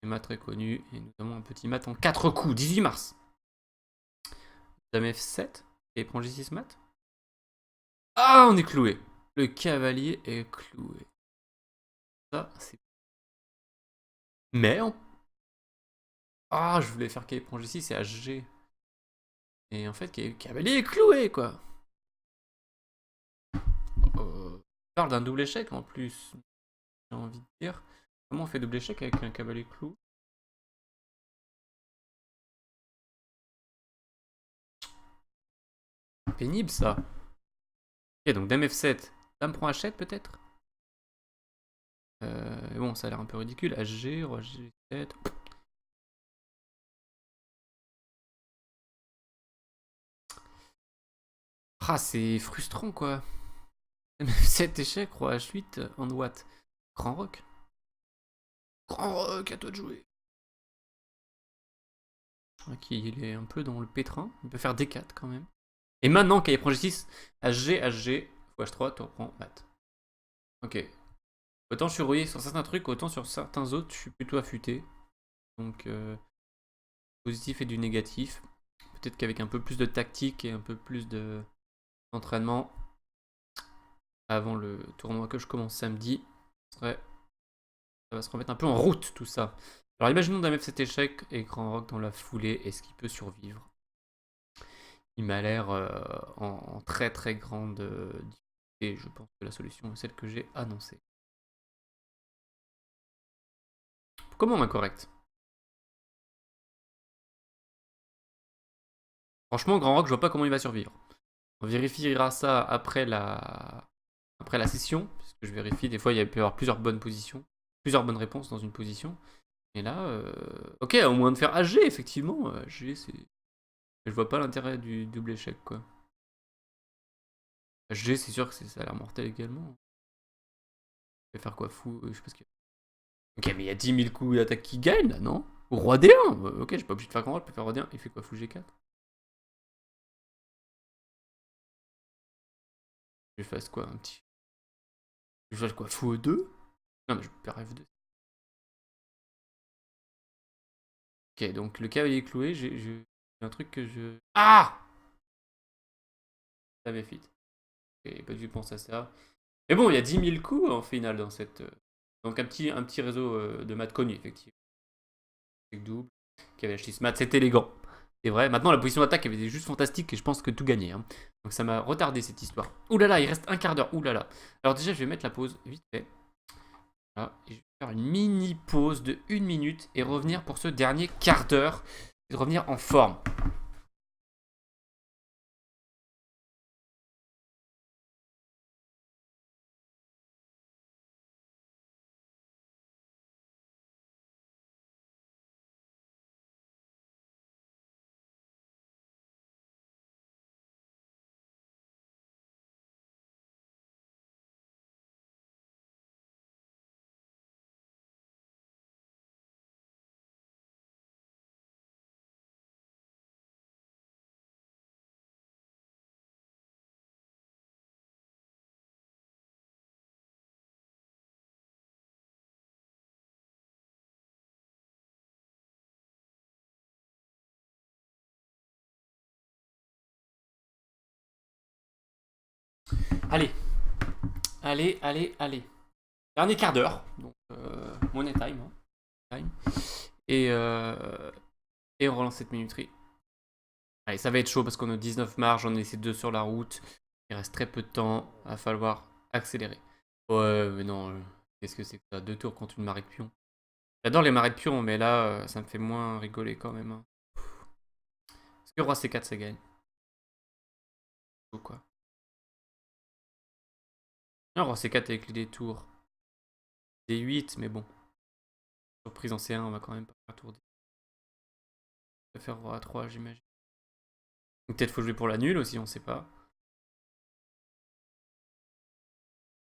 [SPEAKER 1] Un mat très connu. Et nous avons un petit mat en 4 coups. 18 mars. Dame F7. Et prend G6 mat. Ah, on est cloué. Le cavalier est cloué. Ça, c'est... Mais on... Ah, je voulais faire qu'il prend G6 c'est HG. Et en fait, cavalier est cloué, quoi. On parle d'un double échec en plus. J'ai envie de dire. Comment on fait double échec avec un cavalier clou? Pénible ça. Ok, donc dame F7. Dame prend H7 peut-être? Bon, ça a l'air un peu ridicule. HG, roi G7. Ah, c'est frustrant quoi. 7 échecs, roi H8, en what? Grand rock. Grand rock, à toi de jouer. Ok, il est un peu dans le pétrin. Il peut faire D4 quand même. Et maintenant, quand il prend G6, HG, HG, H3, tu reprends mat. Ok. Autant je suis rouillé sur certains trucs, autant sur certains autres, je suis plutôt affûté. Donc, positif et du négatif. Peut-être qu'avec un peu plus de tactique et un peu plus d'entraînement, avant le tournoi que je commence samedi, ça va se remettre un peu en route tout ça. Alors imaginons d'un cet échec et Grand Rock dans la foulée, est-ce qu'il peut survivre? Il m'a l'air en très très grande difficulté. Je pense que la solution est celle que j'ai annoncée. Comment incorrect? Franchement, Grand Rock, je vois pas comment il va survivre. On vérifiera ça après la session, parce que je vérifie, des fois il peut y avoir plusieurs bonnes positions, plusieurs bonnes réponses dans une position. Et là, ok, au moins de faire AG, effectivement, AG, c'est... Je vois pas l'intérêt du double échec, quoi. AG, c'est sûr que ça a l'air mortel également. Il va faire quoi, fou, je sais pas ce qu'il... Ok, mais il y a 10 000 coups d'attaque qui gagnent, là, non? Roi D1, ok, j'ai pas obligé de faire grand rôle, je peux faire Roi D1, il fait quoi, fou G4? Je fasse quoi, un petit... Je fasse quoi, fou E2? Non, mais je peux faire F2. Ok, donc le cavalier cloué, j'ai un truc que je... Ah! Ça m'effite. Ok, pas dû penser à ça. Mais bon, il y a 10 000 coups en finale dans cette... Donc un petit réseau de maths connu, effectivement. Avec double, cavalier H6 mat, c'est élégant. C'est vrai. Maintenant, la position d'attaque avait été juste fantastique et je pense que tout gagnait. Hein. Donc ça m'a retardé cette histoire. Ouh là là, il reste un quart d'heure. Ouh là là. Alors déjà, je vais mettre la pause vite fait. Voilà. Et je vais faire une mini pause de 1 minute et revenir pour ce dernier quart d'heure. Et de revenir en forme. Allez. Allez, allez, allez. Dernier quart d'heure. Donc, money time. Hein. Time. Et, euh, et on relance cette minuterie. Allez, ça va être chaud parce qu'on a 19 marges, on a laissé 2 sur la route. Il reste très peu de temps, il va falloir accélérer. Ouais, mais non, qu'est-ce que c'est que ça? 2 tours contre une marée de pion. J'adore les marées de pion, mais là, ça me fait moins rigoler quand même. Hein. Est-ce que roi C4 ça gagne? Ou quoi? Non, roi C4 avec les détours. D8, mais bon. Surprise en C1, on va quand même pas faire tour D. On va faire roi A3, j'imagine. Peut-être faut jouer pour la nulle aussi, on sait pas.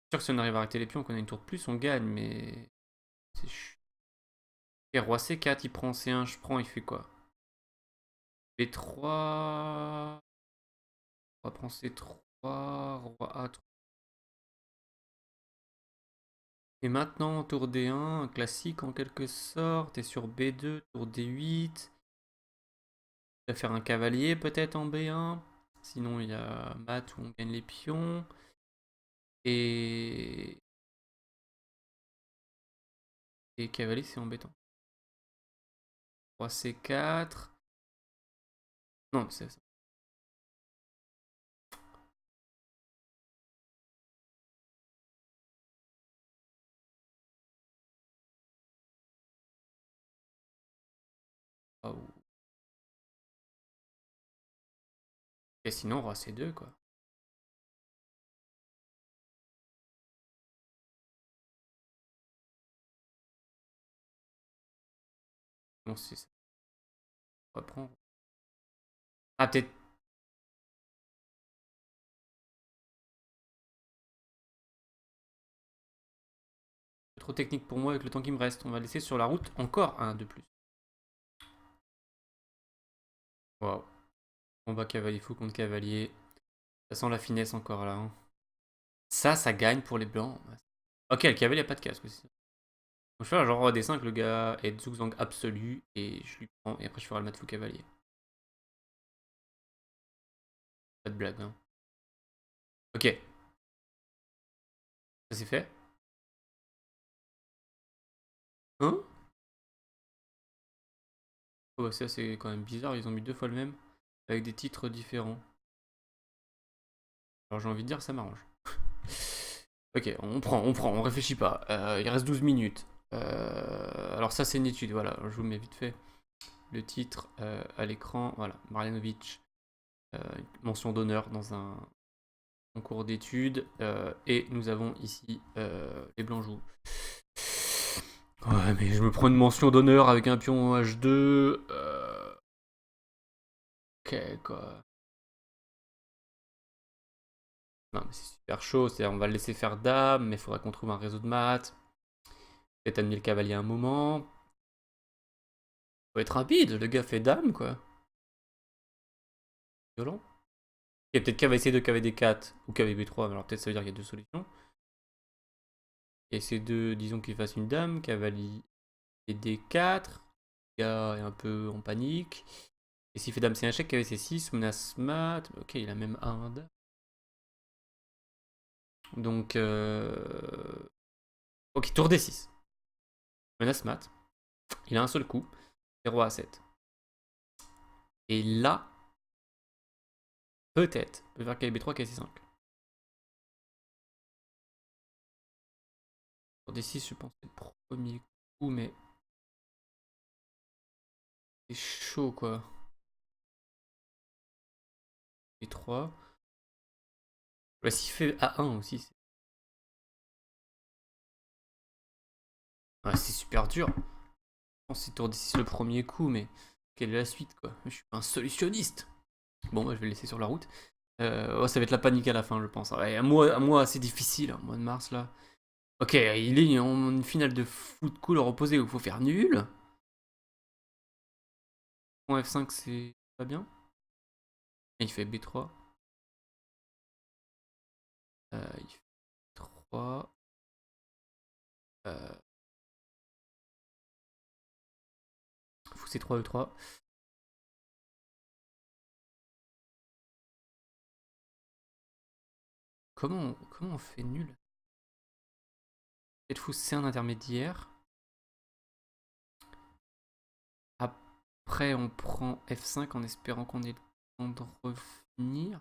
[SPEAKER 1] C'est sûr que si on arrive à arrêter les pions, qu'on a une tour de plus, on gagne, mais... C'est chiant. Et roi C4, il prend C1, je prends, il fait quoi? B3... On va prendre C3, roi A3. Et maintenant, tour D1, un classique en quelque sorte. Et sur B2, tour D8. On va faire un cavalier peut-être en B1. Sinon, il y a mat où on gagne les pions. Et... Et cavalier, c'est embêtant. Roi C4. Non, c'est ça. Et sinon, roi C2, quoi. Bon, c'est ça. On va prendre. Ah, peut-être. Trop technique pour moi avec le temps qui me reste. On va laisser sur la route encore un de plus. Waouh. Combat cavalier fou contre cavalier. Ça sent la finesse encore là. Hein. Ça gagne pour les blancs. Ok, le cavalier a pas de casque aussi. Donc, je fais un genre roi D5, le gars est Zugzwang absolu et je lui prends. Et après, je ferai le mat fou cavalier. Pas de blague, hein. Ok. Ça c'est fait. Hein? Oh, ça c'est quand même bizarre, ils ont mis 2 fois le même. Avec des titres différents. Alors j'ai envie de dire ça m'arrange. Ok, on réfléchit pas. Il reste 12 minutes. Alors ça c'est une étude, voilà, je vous mets vite fait le titre à l'écran. Voilà, Marjanovic, mention d'honneur dans un concours d'études. Et nous avons ici les blancs jouent. Ouais, mais je me prends une mention d'honneur avec un pion H2. Ok, quoi. Non, mais c'est super chaud. C'est-à-dire, on va le laisser faire dame, mais il faudra qu'on trouve un réseau de maths. Peut-être amener le cavalier un moment. Faut être rapide, le gars fait dame, quoi. Violent. Et peut-être cavalier C2, cavalier D4 ou cavalier B3, alors peut-être ça veut dire qu'il y a 2 solutions. Et C2, disons qu'il fasse une dame, cavalier D4. Le gars est un peu en panique. Et s'il fait dame c'est un chèque, cavalier C6, menace mat. Ok, il a même un dame. Donc, ok, tour D6. Menace mat. Il a un seul coup. C'est roi A7. Et là, peut-être, peut faire cavalier B3, cavalier C5. Tour D6, je pense que c'est le premier coup, mais c'est chaud, quoi. B3. Ouais, s'il fait A1 aussi, ouais, c'est super dur. Je pense que c'est tour D6 le premier coup, mais quelle est la suite, quoi? Je suis pas un solutionniste. Bon, bah, je vais le laisser sur la route. Oh, ça va être la panique à la fin, je pense. Ouais, un mois assez difficile, un mois de mars, là. Ok, il est en une finale de foot couleur opposée où il faut faire nul. Point F5, c'est pas bien. Et il fait B3. Il fait 3. Fou C3, E3. Comment on fait nul? Peut-être fou C1 intermédiaire. Après, on prend F5 en espérant qu'on ait le temps de revenir.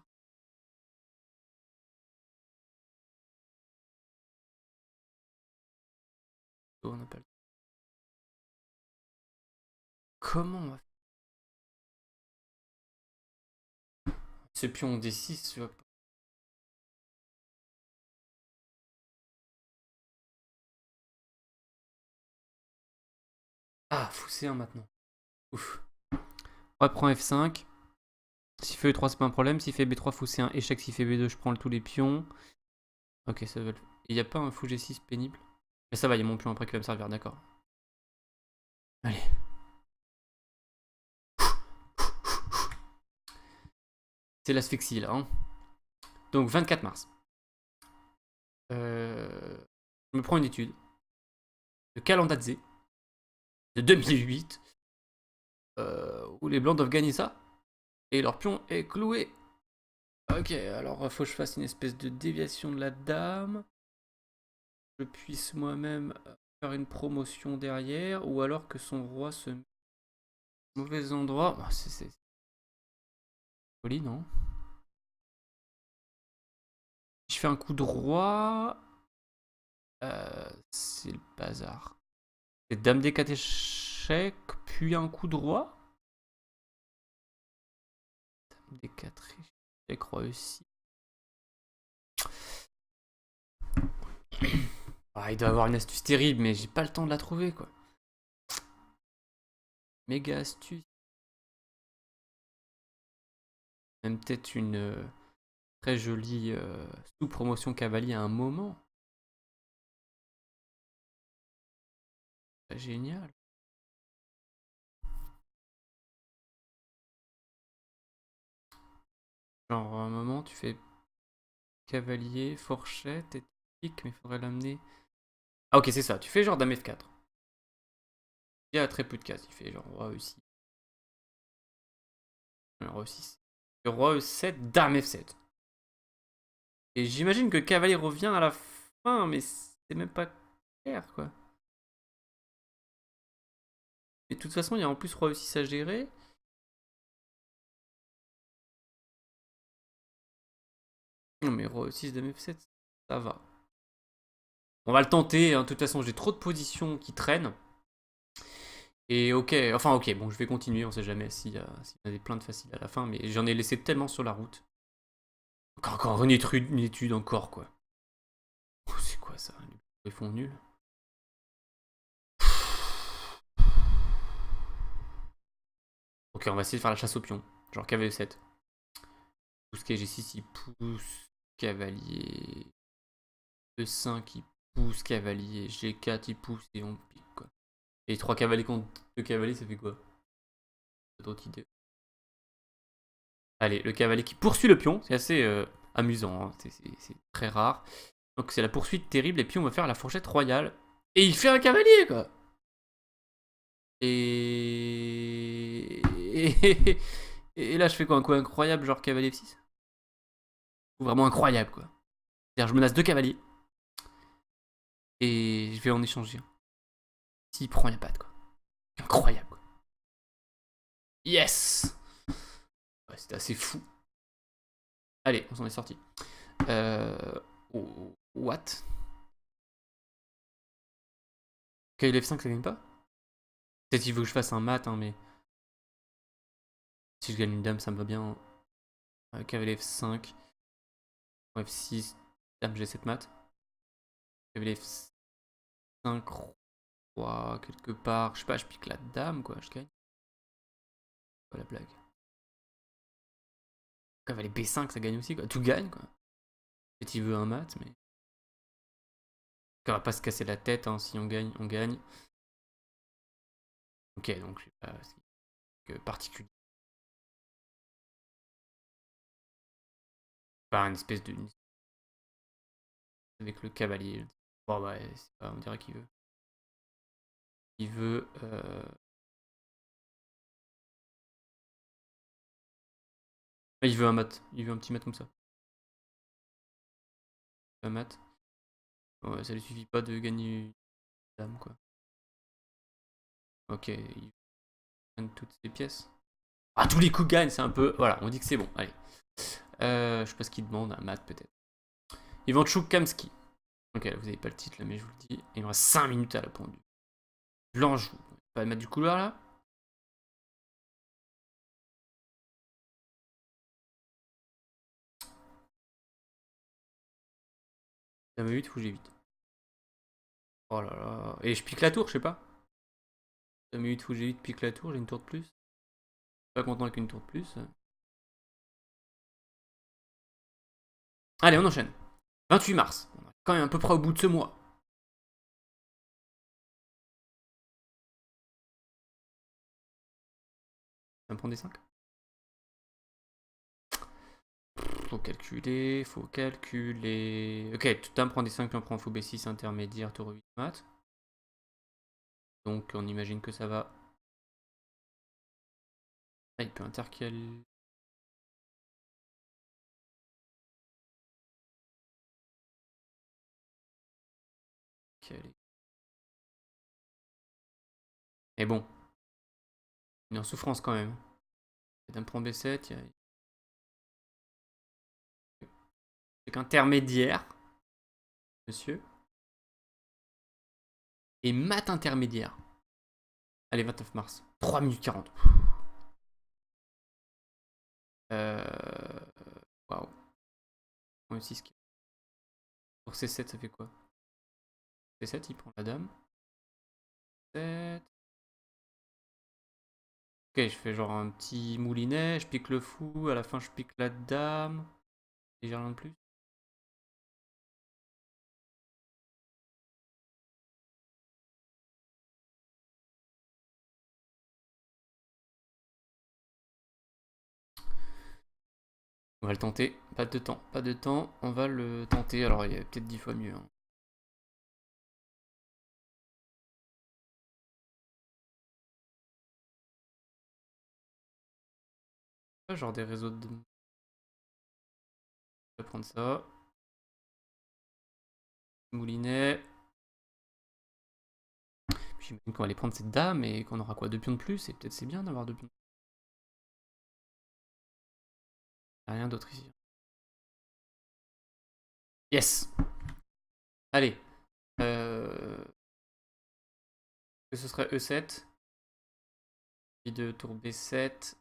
[SPEAKER 1] Oh, on n'a pas le... Comment on va faire? Ce pion D6, tu vois. Ah, fou C1 maintenant. Ouf. On prend F5. S'il fait E3, c'est pas un problème. S'il fait B3, fou C1, échec. S'il fait B2, je prends tous les pions. Ok, ça va le... Il n'y a pas un fou G6 pénible? Mais ça va, il y a mon pion après qui va me servir, d'accord. Allez. C'est l'asphyxie là. Hein. Donc 24 mars. Je me prends une étude de Kalandadze de 2008 où les blancs doivent gagner ça et leur pion est cloué. Ok, alors faut que je fasse une espèce de déviation de la dame. Je puisse moi-même faire une promotion derrière ou alors que son roi se met au mauvais endroit. Oh, c'est joli, non? Si je fais un coup de roi, c'est le bazar. C'est dame D4 échec, puis un coup de roi. Dame D4 échec, roi E6. Ah, il doit avoir une astuce terrible, mais j'ai pas le temps de la trouver, quoi. Méga astuce. Même peut-être une très jolie sous-promotion cavalier à un moment. Génial. Genre, à un moment, tu fais cavalier, fourchette, et pique, mais il faudrait l'amener. Ah, ok, c'est ça. Tu fais genre dame F4. Il y a très peu de cases. Il fait genre roi E6. Roi E6. Roi E7, dame F7. Et j'imagine que cavalier revient à la fin, mais c'est même pas clair, quoi. Et de toute façon, il y a en plus roi E6 à gérer. Non, mais roi E6, dame F7, ça va. On va le tenter, hein. De toute façon, j'ai trop de positions qui traînent. Et ok, enfin ok, bon, je vais continuer, on sait jamais s'il y a des plaintes faciles à la fin, mais j'en ai laissé tellement sur la route. Encore une étude encore, quoi. Oh, c'est quoi ça? Les fonds nuls. Ok, on va essayer de faire la chasse au pion. Genre cavalier 7. Pousse G6, il pousse cavalier. E5, il pousse cavalier. G4, il pousse et on pique, quoi. Et 3 cavaliers contre 2 cavaliers, ça fait quoi? Pas d'autre idée. Allez, le cavalier qui poursuit le pion, c'est assez amusant, hein. C'est très rare. Donc c'est la poursuite terrible, et puis on va faire la fourchette royale. Et il fait un cavalier, quoi. Et... Et là, je fais quoi? Un coup incroyable, genre cavalier F6? Ou vraiment incroyable, quoi. C'est-à-dire, je menace 2 cavaliers. Et je vais en échanger un. S'il prend, il n'y a pas de quoi. Incroyable, quoi. Yes! Ouais, c'était assez fou. Allez, on s'en est sorti. What? Cavalier F5, ça gagne pas? Peut-être qu'il faut que je fasse un mat, hein, mais... Si je gagne une dame, ça me va bien. Cavalier F5. F6. Dame G7 mat. Cavalier F5. Roi, quelque part. Je sais pas, je pique la dame, quoi. Je gagne. Pas la blague. Cavalier B5, ça gagne aussi, quoi. Tout gagne, quoi. Peut-être il veut un mat, mais... On va pas se casser la tête, hein. Si on gagne, on gagne. Ok, donc je sais pas ce particulier. Pas une espèce de... Avec le cavalier. Bon, ouais, on dirait qu'il veut. Il veut... Il veut un mat. Il veut un petit mat comme ça. Un mat. Ouais, ça lui suffit pas de gagner une dame, quoi. Ok, il gagne toutes ses pièces. Ah, tous les coups gagnent, c'est un peu... Voilà, on dit que c'est bon, allez. Je sais pas ce qu'il demande, un mat peut-être. Ivanchuk Kamsky. Ok, là, vous avez pas le titre, là, mais je vous le dis. Il me reste 5 minutes à la pendule. L'Anjou. Pas mettre du couloir, là? Dame 8, faut que j'évite. Oh là là. Et je pique la tour, je sais pas. Dame 8, faut que j'évite, pique la tour, j'ai une tour de plus. Pas content avec une tour de plus. Allez, on enchaîne. 28 mars. On est quand même à peu près au bout de ce mois. Ça me prend des 5. Faut calculer, faut calculer. Ok, tu me prends des 5, tu en prends faux B6 intermédiaire, tour 8 mat. Donc on imagine que ça va. Ah, il peut intercaler. Mais bon, il est en souffrance quand même. Dame prend B7, il y a... C'est qu'intermédiaire, monsieur. Et mat intermédiaire. Allez, 29 mars. 3 minutes 40. Waouh. Wow. Pour C7, ça fait quoi? C7, il prend la dame. 7. Ok, je fais genre un petit moulinet, je pique le fou, à la fin je pique la dame. Et j'ai rien de plus. On va le tenter. Pas de temps, pas de temps. On va le tenter. Alors, il y a peut-être 10 fois mieux. Hein. Genre des réseaux de... Je vais prendre ça. Moulinet. Puis j'imagine qu'on va aller prendre cette dame et qu'on aura quoi, 2 pions de plus. Et peut-être c'est bien d'avoir 2 pions. Il n'y a rien d'autre ici. Yes. Allez. Ce serait E7. I2 tour B7.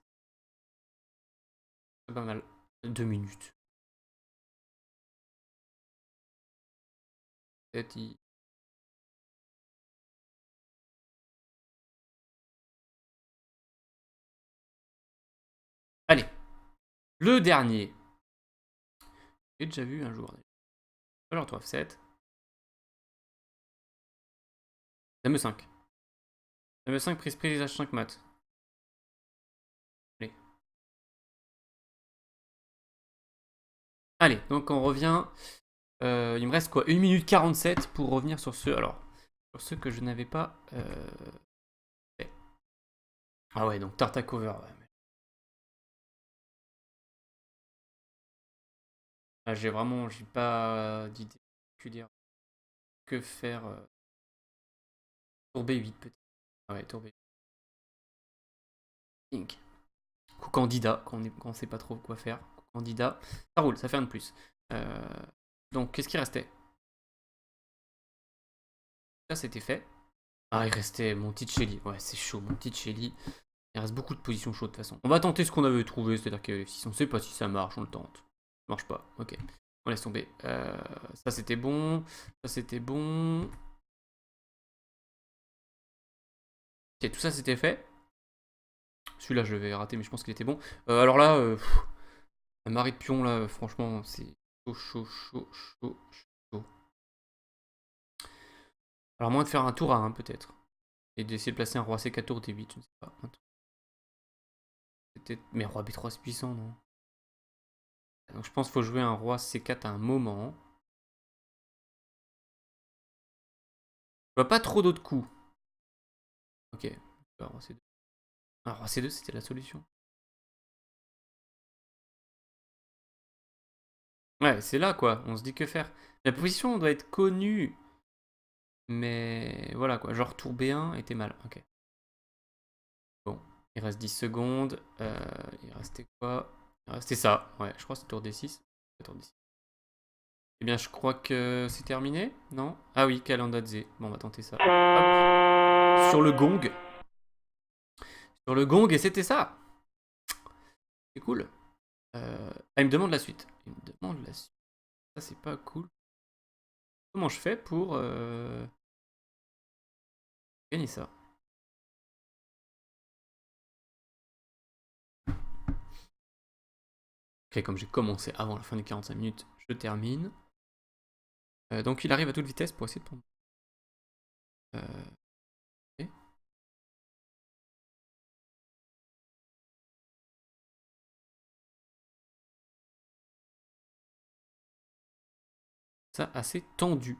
[SPEAKER 1] C'est pas mal. 2 minutes. Peut-être il... Allez. Le dernier. J'ai déjà vu un jour. Alors toi, F7. Dame E5. Dame E5 prise H5 mat. Allez. Allez, donc on revient. Il me reste quoi, 1 minute 47 pour revenir sur ceux. Alors, sur ceux que je n'avais pas fait. Ah ouais, donc Tartac over. Ouais. Ah, j'ai pas d'idée particulière. Que faire tour B8 peut-être. Ah ouais, tour B8. Pink. Coup candidat, quand on sait pas trop quoi faire. Coup candidat. Ça roule, ça fait un de plus. Donc, qu'est-ce qui restait? Ça, c'était fait. Ah, il restait mon Monticelli. Ouais, c'est chaud, mon Monticelli. Il reste beaucoup de positions chaudes de toute façon. On va tenter ce qu'on avait trouvé, c'est-à-dire que si on sait pas si ça marche, on le tente. Ça marche pas, ok. On laisse tomber. Ça c'était bon. Ça c'était bon. Ok, tout ça c'était fait. Celui-là je vais rater, mais je pense qu'il était bon. Alors là, la marée de pion là, franchement, c'est chaud. Alors moins de faire un tour à 1 peut-être. Et d'essayer de placer un roi C4 tour D8, je ne sais pas. Mais roi B3 c'est puissant, non? Donc je pense qu'il faut jouer un roi C4 à un moment. Je vois pas trop d'autres coups. Ok. Un roi C2. Un roi C2 c'était la solution. Ouais, c'est là quoi, on se dit que faire. La position doit être connue. Mais voilà quoi, genre tour B1 était mal. Ok. Bon, il reste 10 secondes. Il restait quoi? Il restait ça. Ouais, je crois que c'est tour D6. Tour D6. Eh bien, je crois que c'est terminé, non? Ah oui, Kalandadze. Bon, on va tenter ça. Hop. Sur le gong. Sur le gong, et c'était ça. C'est cool. Ah, il me demande la suite. Il me demande la suite. Ça, c'est pas cool. Comment je fais pour gagner ça? Ok, comme j'ai commencé avant la fin des 45 minutes, je termine. Donc il arrive à toute vitesse pour essayer de prendre. Okay. Ça, assez tendu.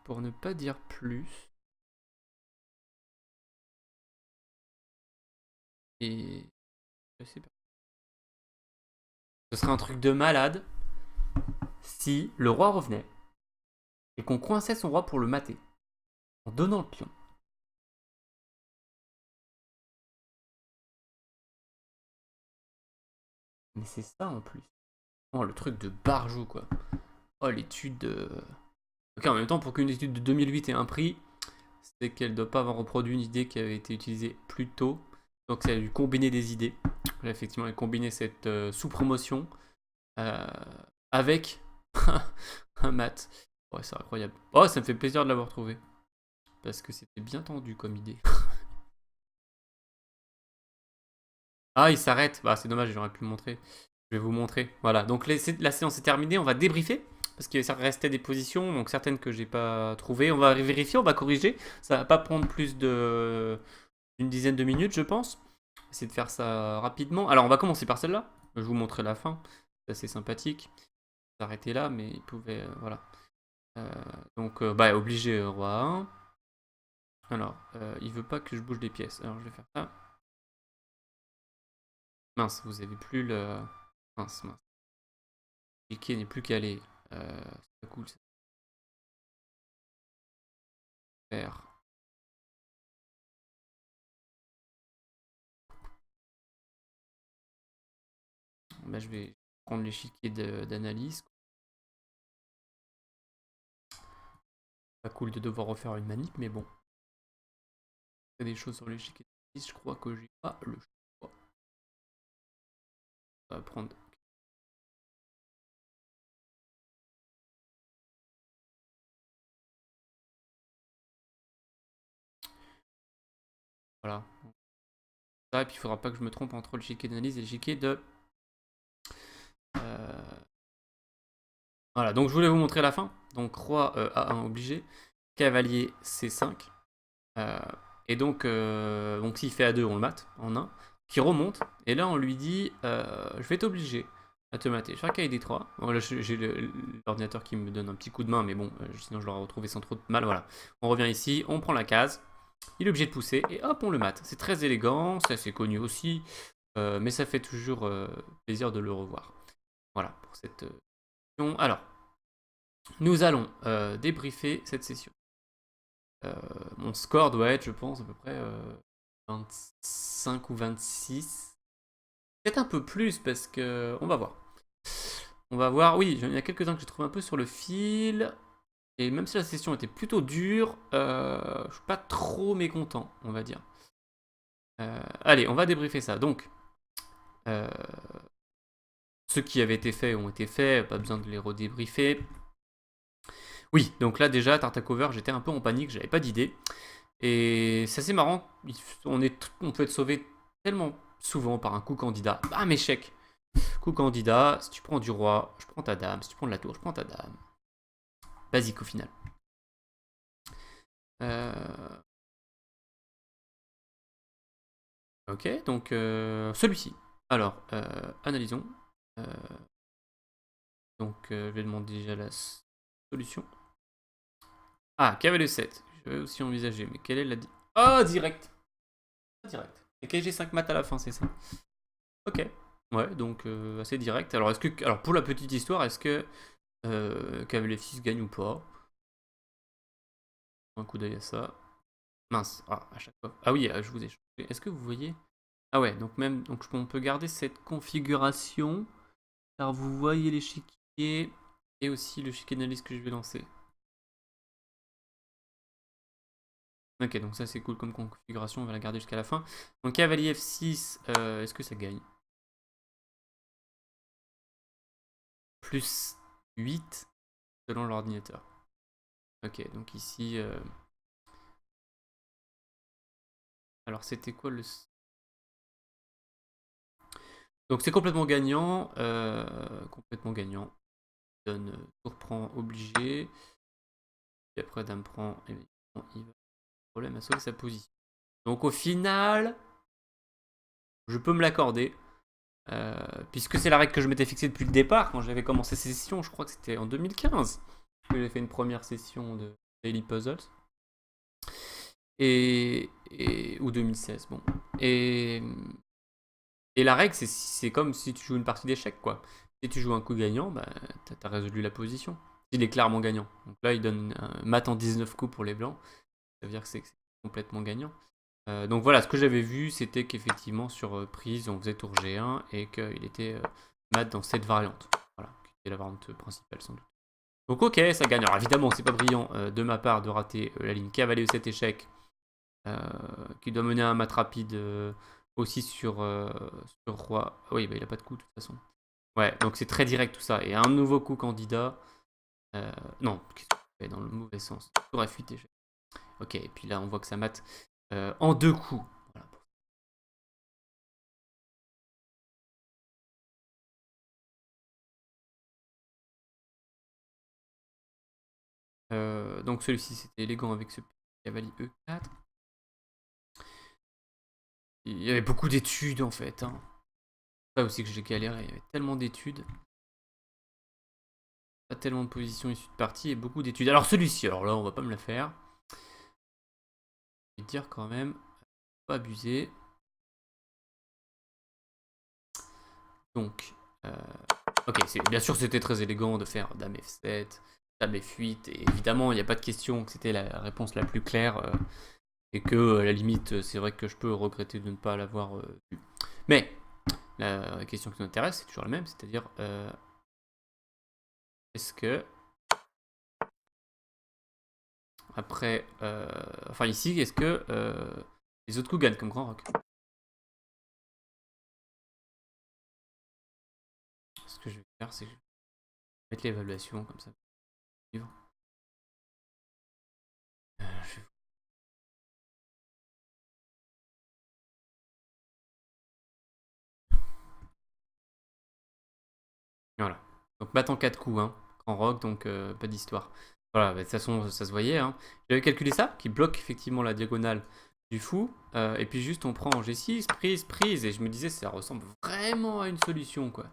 [SPEAKER 1] Pour ne pas dire plus. Et je sais pas. Ce serait un truc de malade si le roi revenait et qu'on coinçait son roi pour le mater en donnant le pion. Mais c'est ça en plus. Oh, le truc de Barjou quoi. Oh, l'étude de... Ok, en même temps, pour qu'une étude de 2008 ait un prix, c'est qu'elle ne doit pas avoir reproduit une idée qui avait été utilisée plus tôt. Donc, ça a dû combiner des idées. Là, effectivement, elle a combiné cette sous-promotion avec un mat. Ouais, c'est incroyable. Oh, ça me fait plaisir de l'avoir trouvé. parce que c'était bien tendu comme idée. Ah, il s'arrête. Bah, c'est dommage, j'aurais pu le montrer. Je vais vous montrer. Voilà, donc la séance est terminée. On va débriefer parce qu'il restait des positions, donc certaines que j'ai pas trouvées. On va vérifier, on va corriger. Ça va pas prendre plus d'une dizaine de minutes, je pense. Essayer de faire ça rapidement. Alors, on va commencer par celle-là. Je vais vous montrer la fin. C'est assez sympathique. S'arrêter là, mais il pouvait. Voilà. Donc, bah, obligé, roi 1. Alors, il veut pas que je bouge des pièces. Alors, je vais faire ça. Mince, vous avez plus le. Mince. Le piqué n'est plus calé. C'est pas cool ça. Faire. Bah, je vais prendre l'échiquier d'analyse. Pas cool de devoir refaire une manip, mais bon. Il y a des choses sur l'échiquier d'analyse, je crois que j'ai pas le choix. Ça va prendre. Voilà. Ça, et puis il faudra pas que je me trompe entre l'échiquier d'analyse et l'échiquier de. Voilà, donc je voulais vous montrer la fin. Donc roi A1 obligé, cavalier C5. Et donc s'il fait A2, on le mate en 1. Qui remonte. Et là, on lui dit je vais t'obliger à te mater. Je fais un KD3. Bon, là, j'ai l'ordinateur qui me donne un petit coup de main, mais bon, sinon je l'aurais retrouvé sans trop de mal. Voilà. On revient ici, on prend la case. Il est obligé de pousser et hop, on le mate. C'est très élégant, c'est assez connu aussi. Mais ça fait toujours plaisir de le revoir. Voilà pour cette session. Alors, nous allons débriefer cette session. Mon score doit être, je pense, à peu près 25 ou 26. Peut-être un peu plus parce que. On va voir. On va voir. Oui, il y en a quelques-uns que j'ai trouvé un peu sur le fil. Et même si la session était plutôt dure, je suis pas trop mécontent, on va dire. Allez, on va débriefer ça. Donc, ceux qui avaient été faits ont été faits, pas besoin de les redébriefer. Oui, donc là déjà, Tartacover, j'étais un peu en panique, j'avais pas d'idée. Et c'est assez marrant, on peut être sauvé tellement souvent par un coup candidat. Bam, échec. Coup candidat, si tu prends du roi, je prends ta dame. Si tu prends de la tour, je prends ta dame. Basique au final. Ok, donc celui-ci. Alors, analysons. Donc, je vais demander déjà la solution. Ah, cavalier 7. Je vais aussi envisager, mais quelle est la... Oh, direct. Direct. Et KG5 mat à la fin, c'est ça. Ok. Ouais, donc assez direct. Alors, alors, pour la petite histoire, est-ce que cavalier 6 gagne ou pas? Un coup d'œil à ça. Mince. Ah, à chaque fois. Ah oui, je vous ai changé. Est-ce que vous voyez? Ah ouais, donc même, donc on peut garder cette configuration. Car vous voyez l'échiquier et aussi le chiquier d'analyse que je vais lancer. Ok, donc ça c'est cool comme configuration, on va la garder jusqu'à la fin. Donc cavalier F6, est-ce que ça gagne? Plus 8 selon l'ordinateur. Ok, donc ici... Alors c'était quoi le... Donc c'est complètement gagnant. Complètement gagnant. Donne tour prend obligé. Et après dame prend... Évidemment, il va... Problème à sauver sa position. Donc au final... Je peux me l'accorder. Puisque c'est la règle que je m'étais fixée depuis le départ, quand j'avais commencé ces sessions, je crois que c'était en 2015 que j'ai fait une première session de Daily Puzzles. Ou 2016, bon. Et la règle, c'est comme si tu joues une partie d'échecs, quoi. Si tu joues un coup gagnant, bah, t'as résolu la position. Il est clairement gagnant. Donc là, il donne un mat en 19 coups pour les blancs. Ça veut dire que c'est complètement gagnant. Donc voilà, ce que j'avais vu, c'était qu'effectivement sur prise, on faisait tour G1 et qu'il était mat dans cette variante. Voilà, qui était la variante principale sans doute. Donc ok, ça gagne. Alors évidemment, c'est pas brillant de ma part de rater la ligne cavalier E7 échec, qui doit mener à un mat rapide aussi sur roi. Oui, bah, il a pas de coup de toute façon. Ouais, donc c'est très direct tout ça. Et un nouveau coup candidat. Non, qu'est-ce que je fais dans le mauvais sens. Tour F8 échec. Ok, et puis là, on voit que ça mate en 2 coups. Voilà. Donc celui-ci, c'était élégant avec ce cavalier E4. Il y avait beaucoup d'études, en fait. Hein. C'est ça aussi que j'ai galéré. Il y avait tellement d'études. Pas tellement de positions issues de partie et beaucoup d'études. Alors celui-ci, alors là, on va pas me la faire. Je vais dire quand même, pas abuser. Donc, ok, bien sûr c'était très élégant de faire Dame F7, Dame F8, et évidemment il n'y a pas de question que c'était la réponse la plus claire, et que à la limite c'est vrai que je peux regretter de ne pas l'avoir vu. Mais la question qui nous intéresse c'est toujours la même, c'est-à-dire est-ce que après, enfin ici, est-ce que les autres coups gagnent comme grand rock? Ce que je vais faire c'est que je vais mettre l'évaluation comme ça. Je vais Voilà. Donc battant 4 coups, hein, en rock, donc pas d'histoire. Voilà, bah, de toute façon, ça se voyait. Hein. J'avais calculé ça, qui bloque effectivement la diagonale du fou. Et puis juste, on prend en G6, prise, prise. Et je me disais, ça ressemble vraiment à une solution, quoi.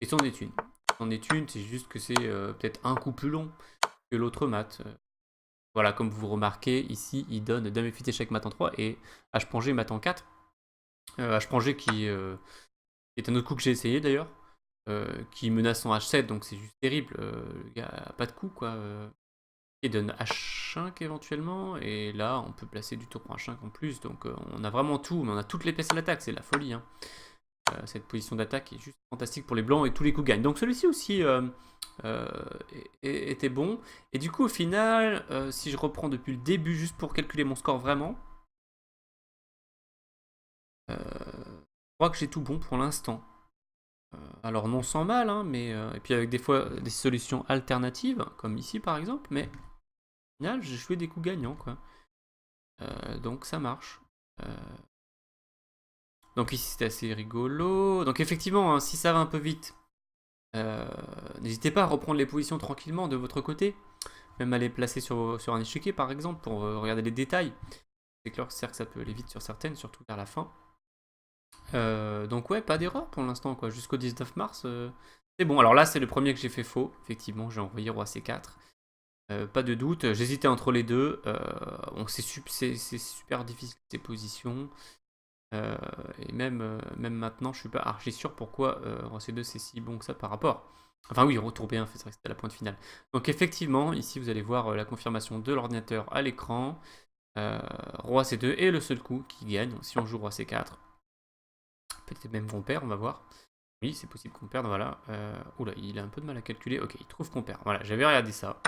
[SPEAKER 1] Et c'en est une. C'en est une, c'est juste que c'est peut-être un coup plus long que l'autre mat. Voilà, comme vous remarquez, ici, il donne Dame F8 échec mat en 3 et H G mat en 4. H G qui est un autre coup que j'ai essayé d'ailleurs. Qui menace en H7, donc c'est juste terrible. Le gars a pas de coup, quoi. Il donne H5 éventuellement, et là on peut placer du tour pour H5 en plus, donc on a vraiment tout, mais on a toutes les pièces à l'attaque, c'est la folie. Hein. Cette position d'attaque est juste fantastique pour les blancs et tous les coups gagnent. Donc celui-ci aussi était bon. Et du coup au final, si je reprends depuis le début juste pour calculer mon score vraiment, je crois que j'ai tout bon pour l'instant. Alors non sans mal, hein, mais et puis avec des fois des solutions alternatives, comme ici par exemple, mais au final j'ai joué des coups gagnants, quoi. Donc ça marche. Donc ici c'était assez rigolo. Donc effectivement, hein, si ça va un peu vite, n'hésitez pas à reprendre les positions tranquillement de votre côté, même à les placer sur un échiquier par exemple pour regarder les détails. C'est clair que ça peut aller vite sur certaines, surtout vers la fin. Donc ouais, pas d'erreur pour l'instant, quoi. Jusqu'au 19 mars, c'est bon. Alors là, c'est le premier que j'ai fait faux. Effectivement, j'ai envoyé roi C4. Pas de doute. J'hésitais entre les deux. C'est super difficile ces positions. Et même maintenant, je suis pas archi sûr pourquoi roi C2 c'est si bon que ça par rapport. Enfin oui, retour B1, c'est vrai que c'était la pointe finale. Donc effectivement, ici vous allez voir la confirmation de l'ordinateur à l'écran. Roi C2 est le seul coup qui gagne. Donc, si on joue roi C4, peut-être même qu'on perd, on va voir. Oui, c'est possible qu'on perde, voilà. Oula, il a un peu de mal à calculer. Ok, il trouve qu'on perd. Voilà, j'avais regardé ça.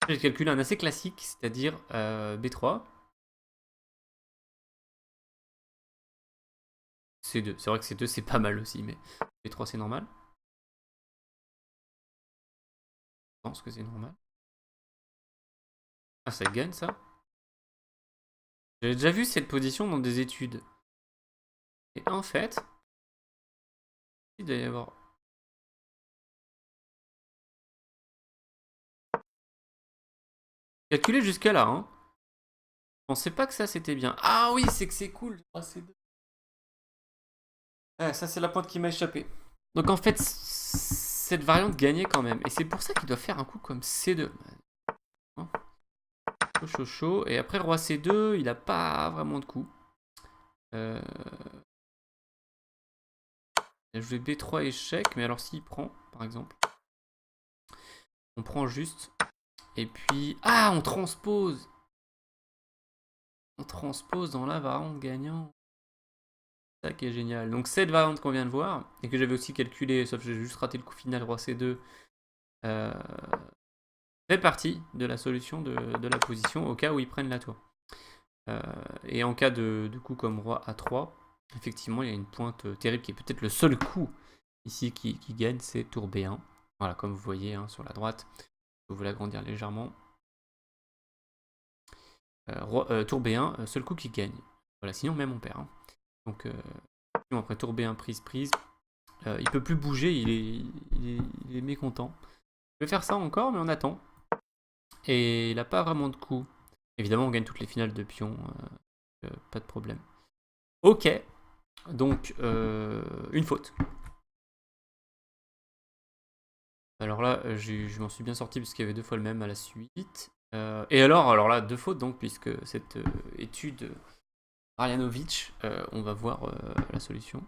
[SPEAKER 1] J'ai calculé un assez classique, c'est-à-dire B3. C2. C'est vrai que C2, c'est pas mal aussi, mais B3, c'est normal. Je pense que c'est normal. Ah, ça gagne, ça. J'avais déjà vu cette position dans des études. Et en fait, il doit y avoir... Calculé jusqu'à là, hein. Je pensais pas que ça, c'était bien. Ah oui, c'est que c'est cool. Ah, C2. Ouais, ça, c'est la pointe qui m'a échappé. Donc en fait, cette variante gagnait quand même. Et c'est pour ça qu'il doit faire un coup comme C2. Chaud, chaud. Et après, roi C2, il a pas vraiment de coup. Il a joué B3 échec, mais alors s'il prend, par exemple, on prend juste. Et puis... Ah, on transpose. On transpose dans la variante gagnant. C'est ça qui est génial. Donc cette variante qu'on vient de voir, et que j'avais aussi calculé, sauf que j'ai juste raté le coup final, roi C2, fait partie de la solution de la position au cas où ils prennent la tour. Et en cas de coup comme roi A3, effectivement, il y a une pointe terrible qui est peut-être le seul coup ici qui gagne, c'est tour B1. Voilà, comme vous voyez hein, sur la droite, je peux vous l'agrandir légèrement. tour B1, seul coup qui gagne. Voilà, sinon même on perd. Hein. Donc, après tour B1, prise. Il peut plus bouger, il est mécontent. Je vais faire ça encore, mais on attend. Et il n'a pas vraiment de coup. Évidemment, on gagne toutes les finales de pions. Pas de problème. Ok. Donc, une faute. Alors là, je m'en suis bien sorti puisqu'il y avait 2 fois le même à la suite. Et alors là, 2 fautes donc, puisque cette étude Arjanovic, on va voir la solution.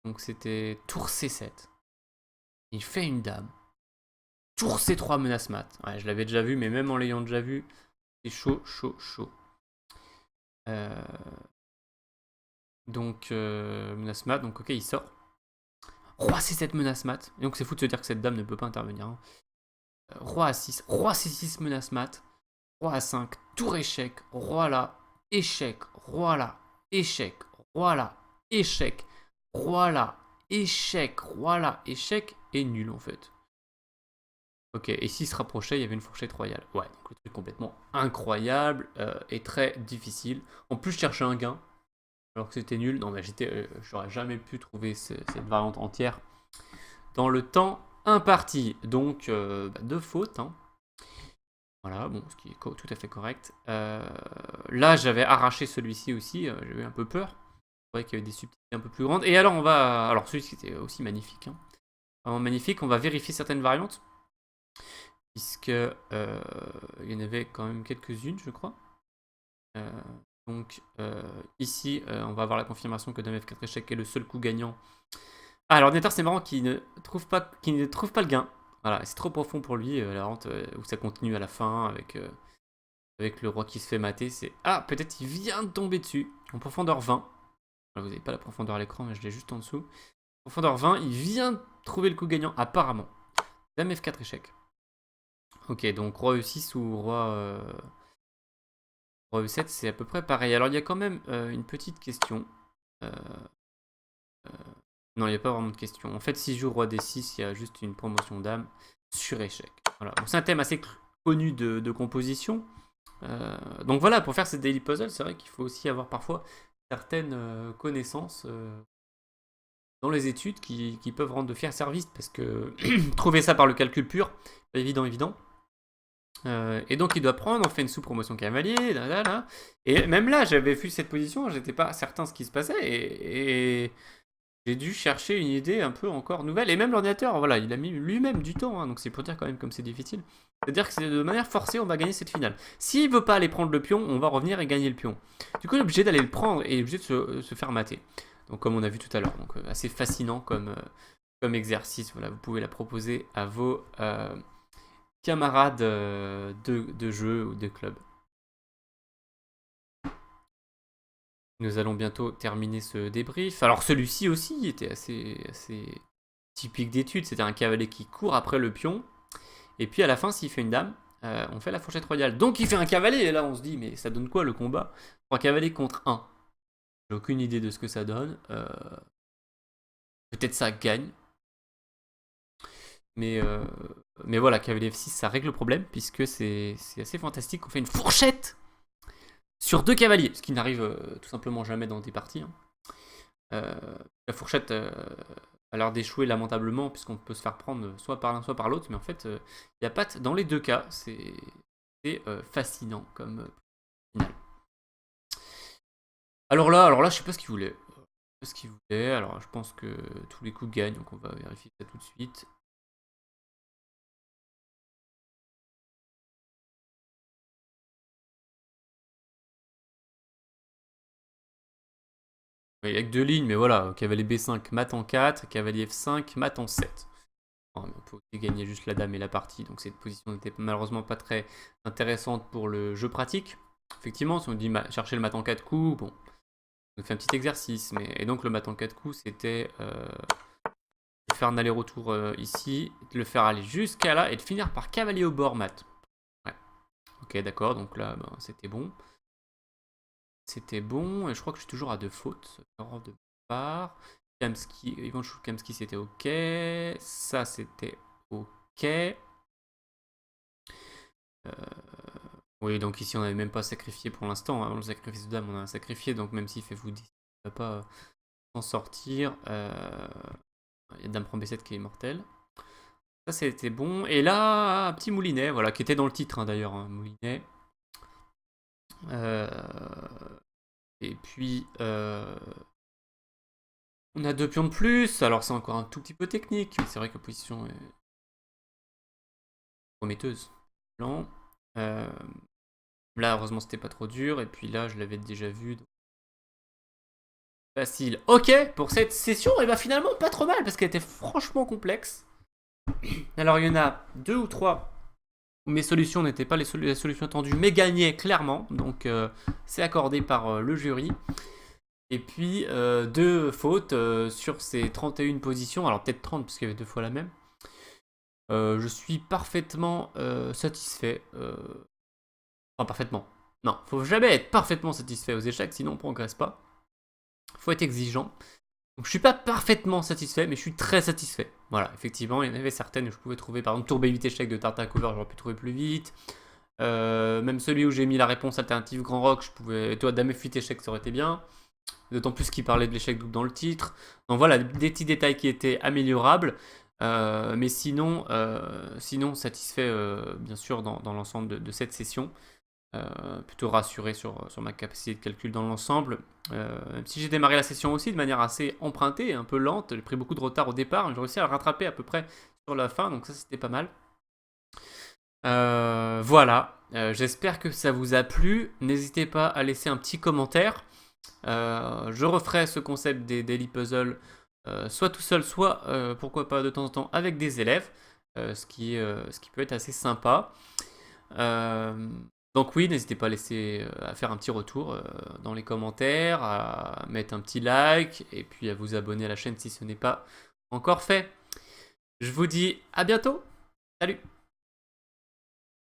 [SPEAKER 1] Donc c'était tour C7. Il fait une dame. Tour C3 menace mat. Ouais, je l'avais déjà vu, mais même en l'ayant déjà vu, c'est chaud. Donc menace mat, donc ok, il sort. Roi C7 menace mat. Et donc c'est fou de se dire que cette dame ne peut pas intervenir. Hein. Roi A6, Roi C6 menace mat. Roi A5, tour échec, roi là, échec, roi là, échec, roi là, échec, roi là, échec, roi là, échec, et nul en fait. Ok, et s'il se rapprochait, il y avait une fourchette royale. Ouais, donc le truc complètement incroyable et très difficile. En plus, je cherchais un gain, alors que c'était nul. Non, mais j'aurais jamais pu trouver cette variante entière dans le temps imparti. Donc, 2 fautes, hein. Voilà, bon, ce qui est tout à fait correct. Là, j'avais arraché celui-ci aussi, j'avais eu un peu peur. C'est vrai qu'il y avait des subtilités un peu plus grandes. Et alors, alors celui-ci était aussi magnifique. Hein. Vraiment magnifique. On va vérifier certaines variantes. Puisque il y en avait quand même quelques-unes, je crois. Donc, ici, on va avoir la confirmation que Dame F4 échec est le seul coup gagnant. Ah, l'ordinateur, c'est marrant qu'il ne trouve pas le gain. Voilà, c'est trop profond pour lui, la rente où ça continue à la fin avec le roi qui se fait mater. C'est ah, peut-être il vient de tomber dessus en profondeur 20. Alors, vous n'avez pas la profondeur à l'écran, mais je l'ai juste en dessous. Profondeur 20, il vient de trouver le coup gagnant apparemment. Dame F4 échec. Ok, donc roi E6 ou roi E7, c'est à peu près pareil. Alors il y a quand même une petite question. Non, il n'y a pas vraiment de question. En fait, si je joue roi D6, il y a juste une promotion dame sur échec. Voilà. Bon, c'est un thème assez connu de composition. Donc voilà, pour faire ces daily puzzles, c'est vrai qu'il faut aussi avoir parfois certaines connaissances dans les études qui peuvent rendre de fiers services, parce que trouver ça par le calcul pur, pas évident. Et donc il doit prendre, on fait une sous-promotion cavalier, et même là, j'avais vu cette position, j'étais pas certain de ce qui se passait, et j'ai dû chercher une idée un peu encore nouvelle. Et même l'ordinateur, voilà, il a mis lui-même du temps, hein, donc c'est pour dire quand même comme c'est difficile. C'est-à-dire que de manière forcée, on va gagner cette finale. S'il veut pas aller prendre le pion, on va revenir et gagner le pion. Du coup, il est obligé d'aller le prendre et obligé de se faire mater. Donc comme on a vu tout à l'heure, donc assez fascinant comme exercice. Voilà, vous pouvez la proposer à vos camarades de jeu ou de club. Nous allons bientôt terminer ce débrief. Alors celui-ci aussi était assez typique d'étude. C'était un cavalier qui court après le pion. Et puis à la fin, s'il fait une dame, on fait la fourchette royale. Donc il fait un cavalier. Et là, on se dit, mais ça donne quoi le combat? 3 cavaliers contre 1. J'ai aucune idée de ce que ça donne. Peut-être ça gagne. Mais voilà, cavalier F6, ça règle le problème. Puisque c'est assez fantastique. On fait une fourchette sur 2 cavaliers. Ce qui n'arrive tout simplement jamais dans des parties. Hein. La fourchette a l'air d'échouer lamentablement, puisqu'on peut se faire prendre soit par l'un soit par l'autre, mais en fait il y a patte dans les deux cas. C'est fascinant comme finale. Alors là je sais pas ce qu'il voulait. Alors je pense que tous les coups gagnent, donc on va vérifier ça tout de suite. Il n'y a que 2 lignes, mais voilà, cavalier B5, mat en 4, cavalier F5, mat en 7. On peut aussi gagner juste la dame et la partie, donc cette position n'était malheureusement pas très intéressante pour le jeu pratique. Effectivement, si on dit chercher le mat en 4 coups, bon, on fait un petit exercice, et donc le mat en 4 coups, c'était de faire un aller-retour ici, de le faire aller jusqu'à là, et de finir par cavalier au bord mat. Ouais. Ok, d'accord, donc là, c'était bon. C'était bon, et je crois que je suis toujours à 2 fautes. Erreur de part. Kamsky, Ivan Kamsky, c'était ok. Ça, c'était ok. Oui, donc ici on n'avait même pas sacrifié pour l'instant. Avant le sacrifice de dame, on a sacrifié. Donc même s'il fait vous 10, il ne va pas s'en sortir. Il y a dame prend B7 qui est immortel. Ça, c'était bon. Et là, un petit moulinet, voilà, qui était dans le titre d'ailleurs, hein, moulinet. Et puis, on a 2 pions de plus. Alors, c'est encore un tout petit peu technique, mais c'est vrai que la position est prometteuse. Là, heureusement, c'était pas trop dur. Et puis là, je l'avais déjà vu. Donc... Facile. Ok, pour cette session, et bah finalement, pas trop mal, parce qu'elle était franchement complexe. Alors, il y en a 2 ou 3. Mes solutions n'étaient pas les solutions attendues, mais gagnaient clairement. Donc, c'est accordé par le jury. Et puis, 2 fautes sur ces 31 positions. Alors, peut-être 30, parce qu'il y avait 2 fois la même. Je suis parfaitement satisfait. Enfin, parfaitement. Non, faut jamais être parfaitement satisfait aux échecs, sinon on ne progresse pas. Faut être exigeant. Donc, je suis pas parfaitement satisfait, mais je suis très satisfait. Voilà, effectivement, il y en avait certaines où je pouvais trouver, par exemple, tour B8 échec de Tartacover, j'aurais pu trouver plus vite. Même celui où j'ai mis la réponse alternative Grand Rock, je pouvais. Toi, Dame F8 échec, ça aurait été bien. D'autant plus qu'il parlait de l'échec double dans le titre. Donc voilà, des petits détails qui étaient améliorables. Mais sinon, satisfait, bien sûr, dans l'ensemble de cette session. Plutôt rassuré sur ma capacité de calcul dans l'ensemble. Même si j'ai démarré la session aussi de manière assez empruntée, un peu lente, j'ai pris beaucoup de retard au départ, j'ai réussi à le rattraper à peu près sur la fin, donc ça c'était pas mal. Voilà, j'espère que ça vous a plu. N'hésitez pas à laisser un petit commentaire. Je referai ce concept des daily puzzles soit tout seul, soit pourquoi pas de temps en temps avec des élèves, ce qui peut être assez sympa. Donc oui, n'hésitez pas à faire un petit retour dans les commentaires, à mettre un petit like et puis à vous abonner à la chaîne si ce n'est pas encore fait. Je vous dis à bientôt. Salut!